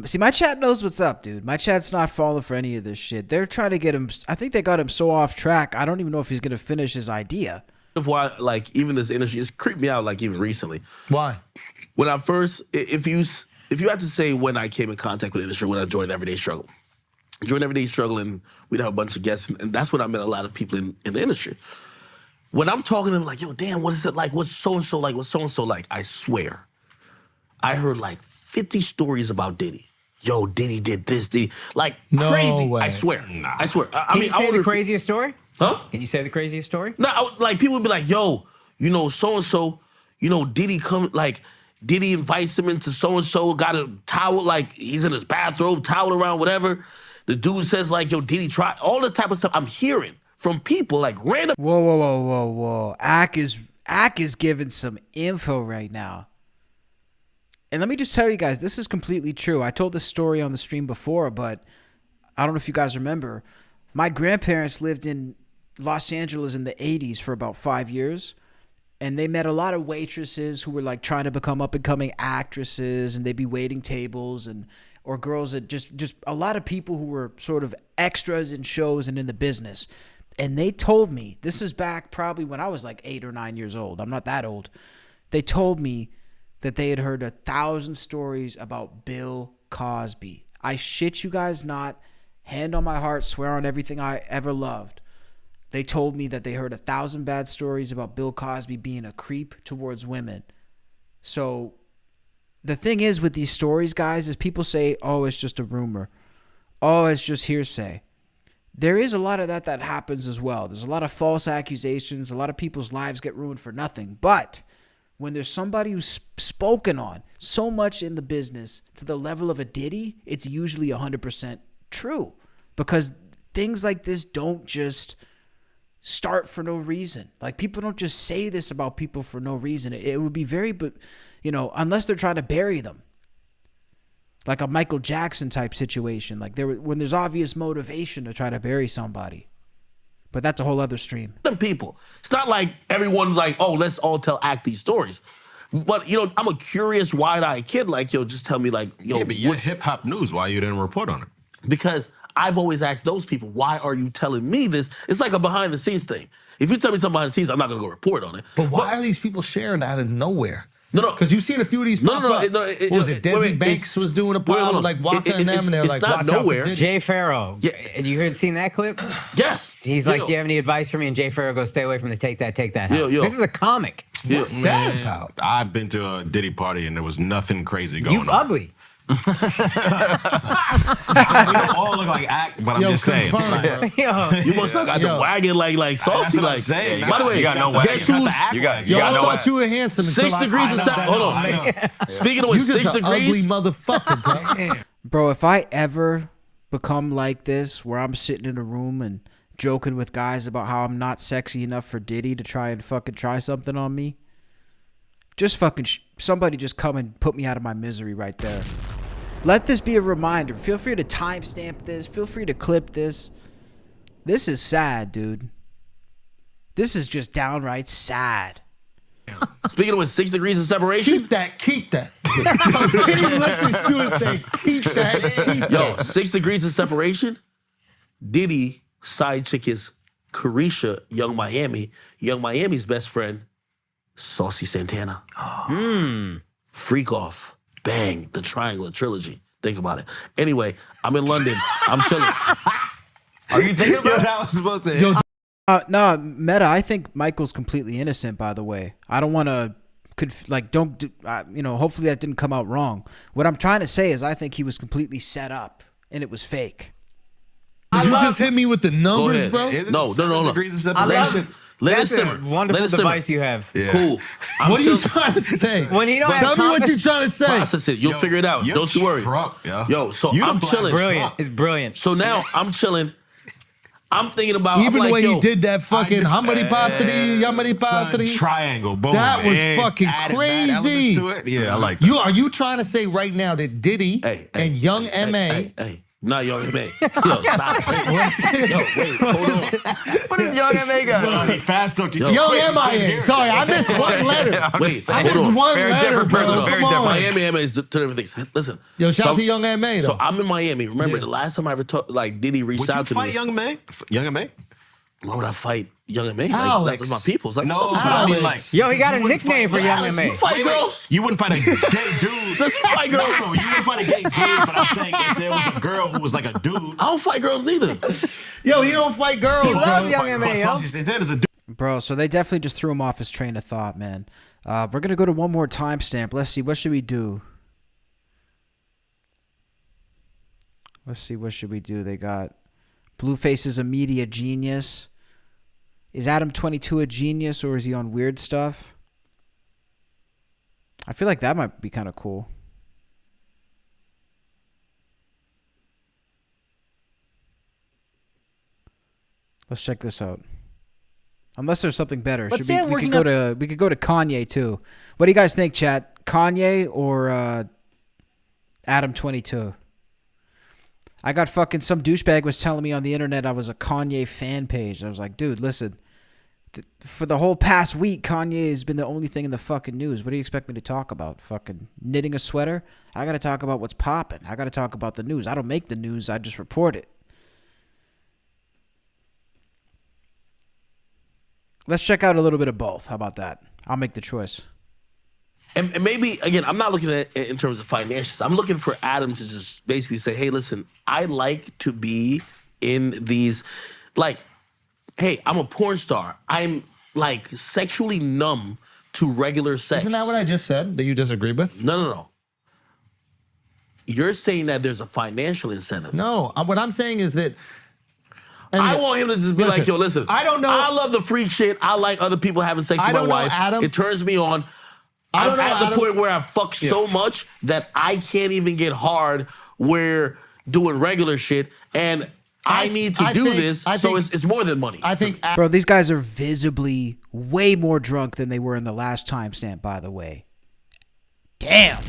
See, my chat knows what's up, dude. My chat's not falling for any of this shit. They're trying to get him. I think they got him so off track. I don't even know if he's gonna finish his idea. Of why, like, even this industry, it's creeped me out. Like, even recently. Why? When I first, if you had to say when I came in contact with the industry, when I joined Everyday Struggle. Joined Everyday Struggle, and we'd have a bunch of guests, and that's when I met a lot of people in the industry. When I'm talking to them, like, yo, damn, what is it like? What's so-and-so like? What's so-and-so like? I swear, I heard like 50 stories about Diddy. Yo, Diddy did this, Diddy. Like, No crazy. way. I swear. I swear. I Can mean, you say I the would. craziest story? Huh? Can you say the craziest story? No, like, people would be like, yo, you know, so-and-so, you know, Diddy Diddy invites him into so-and-so, got a towel, like, he's in his bathrobe, towel around, whatever. The dude says, like, yo, Diddy tried, all the type of stuff I'm hearing from people, like, random. Whoa. Ak is giving some info right now. And let me just tell you guys, this is completely true. I told this story on the stream before, but I don't know if you guys remember. My grandparents lived in Los Angeles in the 80s for about 5 years. And they met a lot of waitresses who were like trying to become up and coming actresses, and they'd be waiting tables, or girls that just a lot of people who were sort of extras in shows and in the business. And they told me, this is back probably when I was like 8 or 9 years old. I'm not that old. They told me that they had heard 1,000 stories about Bill Cosby. I shit you guys not, hand on my heart, swear on everything I ever loved. They told me that they heard 1,000 bad stories about Bill Cosby being a creep towards women. So the thing is with these stories, guys, is people say, oh, it's just a rumor. Oh, it's just hearsay. There is a lot of that happens as well. There's a lot of false accusations. A lot of people's lives get ruined for nothing. But when there's somebody who's spoken on so much in the business to the level of a Diddy, it's usually 100% true. Because things like this don't just start for no reason. Like, people don't just say this about people for no reason. It would be very, unless they're trying to bury them. Like a Michael Jackson type situation. Like when there's obvious motivation to try to bury somebody. But that's a whole other stream. People. It's not like everyone's like, oh, let's all act these stories. But, I'm a curious, wide-eyed kid. Like, just tell me, like, Yeah, but you're hip-hop news. Why you didn't report on it? Because I've always asked those people, why are you telling me this? It's like a behind-the-scenes thing. If you tell me something behind the scenes, I'm not going to go report on it. But why are these people sharing out of nowhere? No. Because you've seen a few of these pop up. What was it? Desi Banks was doing a pop with like Waka and them, and they're like, not nowhere. Jay Farrow. Yeah. You seen that clip? Yes. He's like, do you have any advice for me? And Jay Farrow goes, stay away from the take that house. This is a comic. What's that about? I've been to a Diddy party and there was nothing crazy going on. You ugly. We don't all look like act, but I'm just saying. You must have got the wagon like saucy. Like, saying. By the way, you got no wagon. guess who's? I thought you were handsome. 6 degrees of separation. Hold on. Speaking of which, 6 degrees. Ugly motherfucker, bro. Bro, if I ever become like this, where I'm sitting in a room and joking with guys about how I'm not sexy enough for Diddy to try and fucking try something on me, just fucking somebody just come and put me out of my misery right there. Let this be a reminder. Feel free to timestamp this. Feel free to clip this. This is sad, dude. This is just downright sad. Speaking of 6 degrees of separation. Keep that. Continue listening to it say, keep that. Yo, 6 degrees of separation. Diddy side chick is Carisha, Young Miami. Young Miami's best friend, Saucy Santana. Freak Off. Bang, the Triangle Trilogy. Think about it. Anyway, I'm in London. I'm chilling. Are you thinking about how I was supposed to? No, Meta, I think Michael's completely innocent, by the way. I don't want to, hopefully that didn't come out wrong. What I'm trying to say is I think he was completely set up and it was fake. Did you just hit me with the numbers, bro? No. Degrees of separation. Let That's it simmer. a wonderful device you have. Yeah. Cool. What are you trying to say? When he don't Tell me what you're trying to say. Process it. You'll figure it out. Don't you worry. Yo, so I'm chilling. Brilliant. It's brilliant. So now I'm chilling. I'm thinking about Even the way he he did that fucking Hamadi Patri, Yamadi Patri triangle. Boom. That was fucking crazy. Yeah, I like that. Are you trying to say right now that Diddy and Young M.A. Not Young M.A. Yo, stop. Yo, wait, hold on. What is Young M.A. got? Fast talk to you. Young M.I.A. Sorry, I missed one letter. Wait, I missed one letter, bro. Come on. Miami M.A. is two different things. Listen. Yo, shout out to Young M.A. though. So I'm in Miami. Remember, the last time I ever talked, like, Diddy reached out to me. Would you fight Young M.A.? Young M.A.? Why would I fight Young M.A.? Alex. Like my people's. Like, no, I mean, like, yo, he got a nickname for Young M.A. You fight girls? You wouldn't fight a gay dude. Does he fight girls? No, you wouldn't fight a gay dude, but I'm saying if there was a girl who was like a dude. I don't fight girls neither. Yo, he don't fight girls. He love Young M.A., yo. Bro, so they definitely just threw him off his train of thought, man. We're going to go to one more timestamp. Let's see. What should we do? They got Blueface is a media genius. Is Adam 22 a genius or is he on weird stuff? I feel like that might be kind of cool. Let's check this out. Unless there's something better. We could go to Kanye too. What do you guys think, chat? Kanye or Adam 22? I got fucking some douchebag was telling me on the internet I was a Kanye fan page. I was like, dude, listen. For the whole past week, Kanye has been the only thing in the fucking news. What do you expect me to talk about? Fucking knitting a sweater? I got to talk about what's popping. I got to talk about the news. I don't make the news. I just report it. Let's check out a little bit of both. How about that? I'll make the choice. And maybe, again, I'm not looking at it in terms of financials. I'm looking for Adam to just basically say, hey, listen, I like to be in these, like, hey, I'm a porn star. I'm like sexually numb to regular sex. Isn't that what I just said that you disagree with? No. You're saying that there's a financial incentive. No, what I'm saying is that. I want him to just be like, yo, listen. I don't know. I love the freak shit. I like other people having sex with my wife. Adam. It turns me on. I'm at the point where I fuck so much that I can't even get hard where doing regular shit. And I need to do this. So it's more than money. I think. Bro, these guys are visibly way more drunk than they were in the last timestamp, by the way. Damn.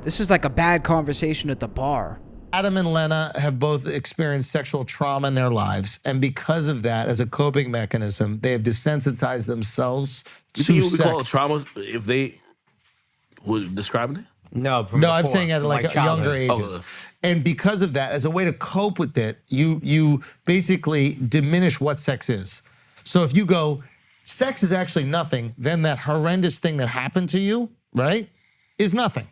This is like a bad conversation at the bar. Adam and Lena have both experienced sexual trauma in their lives, and because of that, as a coping mechanism, they have desensitized themselves to you sex. would call it trauma if they were describing it? No, I'm saying at like younger ages. And because of that, as a way to cope with it, you basically diminish what sex is. So if you go, sex is actually nothing, then that horrendous thing that happened to you, right, is nothing.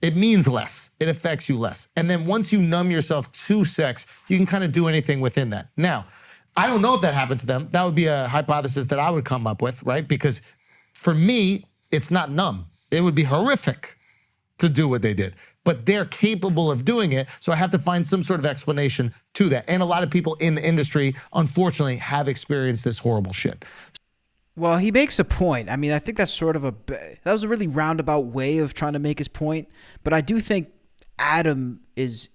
It means less. It affects you less. And then once you numb yourself to sex, you can kind of do anything within that. Now, I don't know if that happened to them. That would be a hypothesis that I would come up with, right? Because for me, it's not numb. It would be horrific to do what they did. But they're capable of doing it, so I have to find some sort of explanation to that. And a lot of people in the industry, unfortunately, have experienced this horrible shit. Well, he makes a point. I mean, I think that's sort of that was a really roundabout way of trying to make his point. But I do think Adam is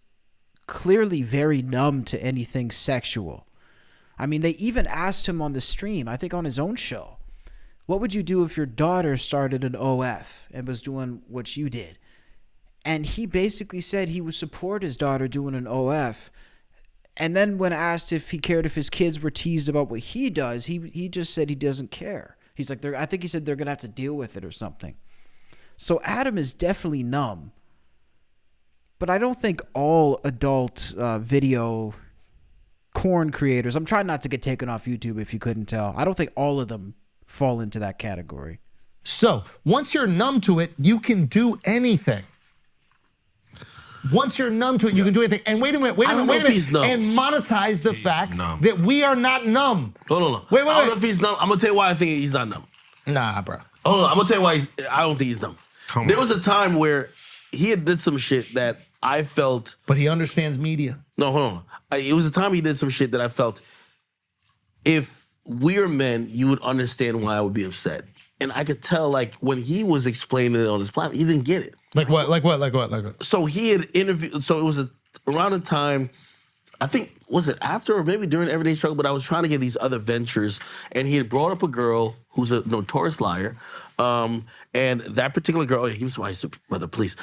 clearly very numb to anything sexual. I mean, they even asked him on the stream, I think on his own show, what would you do if your daughter started an OF and was doing what you did? And he basically said he would support his daughter doing an OF. And then when asked if he cared if his kids were teased about what he does, he just said he doesn't care. He's like, I think he said they're going to have to deal with it or something. So Adam is definitely numb. But I don't think all adult video porn creators, I'm trying not to get taken off YouTube if you couldn't tell. I don't think all of them fall into that category. So once you're numb to it, you can do anything. Once you're numb to it, you can do anything. And wait a minute. And monetize the fact that we are not numb. Hold on. Wait. I don't know if he's numb. I'm going to tell you why I think he's not numb. Nah, bro. Hold on. I'm going to tell you why I don't think he's numb. There was a time where he had did some shit that I felt. But he understands media. No, hold on. It was a time he did some shit that I felt, if we are men, you would understand why I would be upset. And I could tell, like, when he was explaining it on his platform, he didn't get it. Like what? So he had interviewed, so it was around the time, I think, was it after or maybe during Everyday Struggle, but I was trying to get these other ventures, and he had brought up a girl who's a notorious liar, and that particular girl, he was my super brother, please,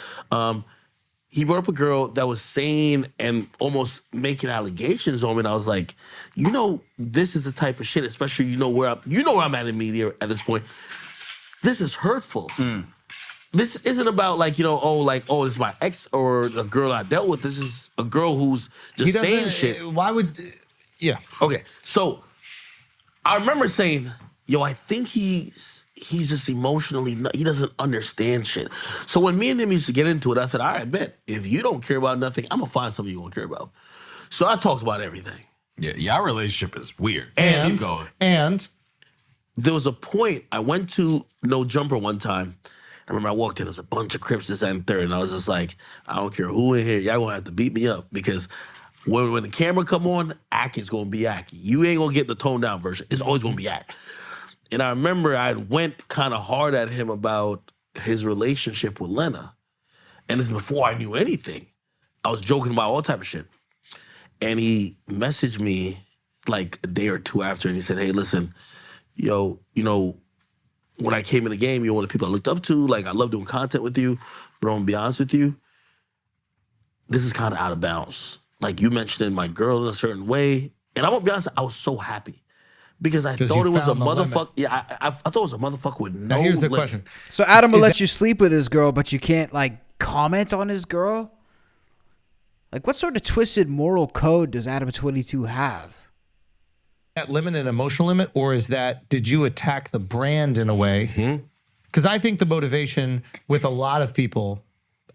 he brought up a girl that was saying and almost making allegations on me, and I was like, you know, this is the type of shit, especially you know where I'm at in media at this point. This is hurtful. This isn't about like, you know, this is my ex or a girl I dealt with. This is a girl who's just saying shit. Why would, yeah. Okay, so I remember saying, yo, I think he's just emotionally, he doesn't understand shit. So when me and him used to get into it, I said, all right, bet. If you don't care about nothing, I'm going to find something you won't care about. So I talked about everything. Yeah, y'all relationship is weird. And, keep going. And there was a point, I went to No Jumper one time. I remember I walked in, there was a bunch of Crips, this and third, and I was just like, I don't care who in here, y'all gonna have to beat me up, because when the camera come on, Aki's gonna be Aki. You ain't gonna get the toned down version. It's always gonna be Aki. And I remember I went kind of hard at him about his relationship with Lena. And this is before I knew anything. I was joking about all type of shit. And he messaged me like a day or two after, and he said, hey, listen, yo, you know, when I came in the game, you're one of the people I looked up to. Like, I love doing content with you, but I'm gonna be honest with you, this is kind of out of bounds. Like, you mentioned my girl in a certain way, and I'm gonna be honest, I was so happy because I thought it was a motherfucker. Yeah, I thought it was a motherfucker with no. Now here's the limit. question. So Adam will let you sleep with his girl, but you can't like comment on his girl? Like, what sort of twisted moral code does Adam 22 have? That limit an emotional limit, or is that, did you attack the brand in a way? Because I think the motivation with a lot of people,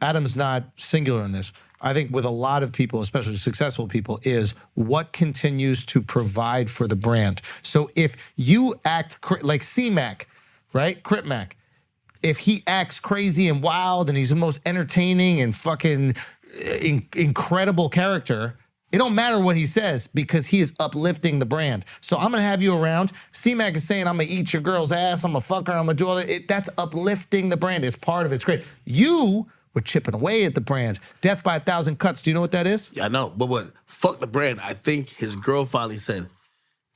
Adam's not singular in this. I think with a lot of people, especially successful people, is what continues to provide for the brand. So if you act like C-Mac, right? Crip Mac, if he acts crazy and wild and he's the most entertaining and fucking incredible character, it don't matter what he says because he is uplifting the brand. So I'm gonna have you around. C-Mac is saying, I'm gonna eat your girl's ass, I'm gonna fuck her, I'm gonna do all that. That's uplifting the brand. It's part of it. It's great. You were chipping away at the brand. Death by 1,000 cuts. Do you know what that is? Yeah, I know. But what? Fuck the brand. I think his girl finally said,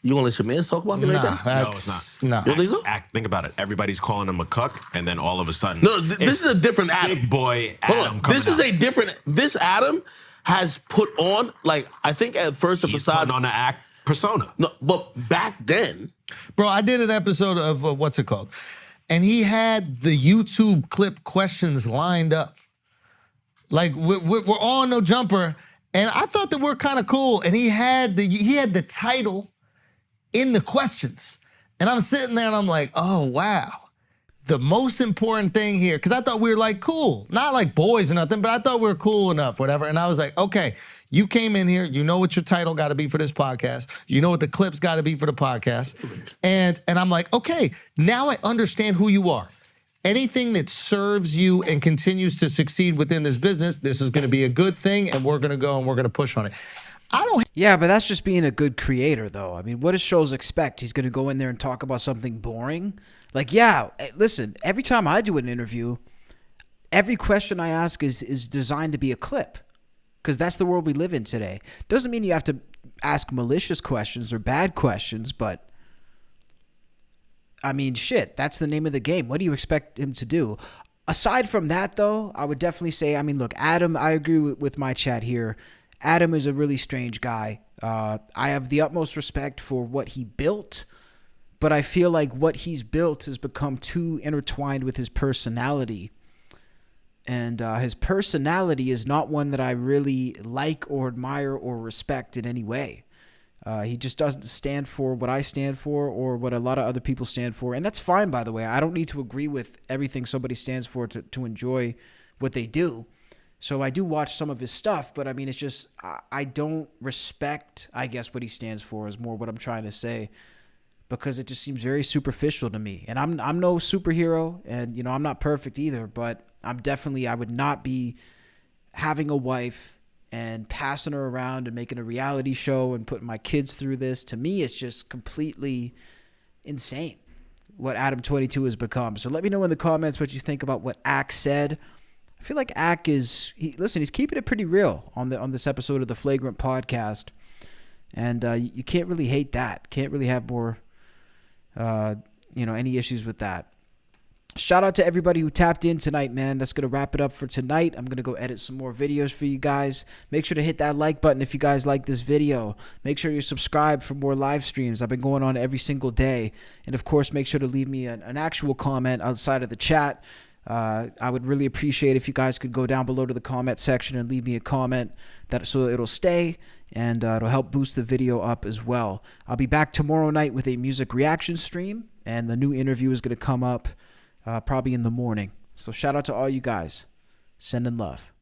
you gonna let your man talk about me like that? No, it's not. You don't think so? Think about it. Everybody's calling him a cuck, and then all of a sudden, No, this is a different Adam. Big boy Hold Adam. on. This is a different. This Adam has put on, like, I think at first the He's facade putting on the act persona. No, but back then, bro, I did an episode of what's it called, and he had the YouTube clip questions lined up. Like we're all on No Jumper, and I thought that we're kind of cool. And he had the title in the questions, and I'm sitting there and I'm like, oh wow, the most important thing here, because I thought we were like cool, not like boys or nothing, but I thought we were cool enough, whatever. And I was like, okay, you came in here, you know what your title got to be for this podcast, you know what the clips got to be for the podcast, and I'm like, okay, now I understand who you are. Anything that serves you and continues to succeed within this business, this is going to be a good thing, and we're going to go and we're going to push on it. Yeah, but that's just being a good creator, though. I mean, what does shows expect? He's going to go in there and talk about something boring? Like, yeah, listen, every time I do an interview, every question I ask is designed to be a clip, because that's the world we live in today. Doesn't mean you have to ask malicious questions or bad questions, but I mean, shit, that's the name of the game. What do you expect him to do? Aside from that, though, I would definitely say, I mean, look, Adam, I agree with my chat here. Adam is a really strange guy. I have the utmost respect for what he built, but I feel like what he's built has become too intertwined with his personality. And his personality is not one that I really like or admire or respect in any way. He just doesn't stand for what I stand for or what a lot of other people stand for. And that's fine, by the way. I don't need to agree with everything somebody stands for to enjoy what they do. So I do watch some of his stuff, but I mean, it's just, I don't respect, I guess, what he stands for is more what I'm trying to say, because it just seems very superficial to me. And I'm no superhero, and, you know, I'm not perfect either, but I would not be having a wife and passing her around and making a reality show and putting my kids through this. To me, it's just completely insane what Adam 22 has become. So let me know in the comments what you think about what Ak said. I feel like Ak he's keeping it pretty real on this episode of the Flagrant Podcast. And you can't really hate that. Can't really have more, any issues with that. Shout out to everybody who tapped in tonight, man. That's going to wrap it up for tonight. I'm going to go edit some more videos for you guys. Make sure to hit that like button if you guys like this video. Make sure you're subscribed for more live streams. I've been going on every single day. And, of course, make sure to leave me an actual comment outside of the chat. I would really appreciate if you guys could go down below to the comment section and leave me a comment so it'll stay, and it'll help boost the video up as well. I'll be back tomorrow night with a music reaction stream, and the new interview is going to come up probably in the morning. So shout out to all you guys. Sending love.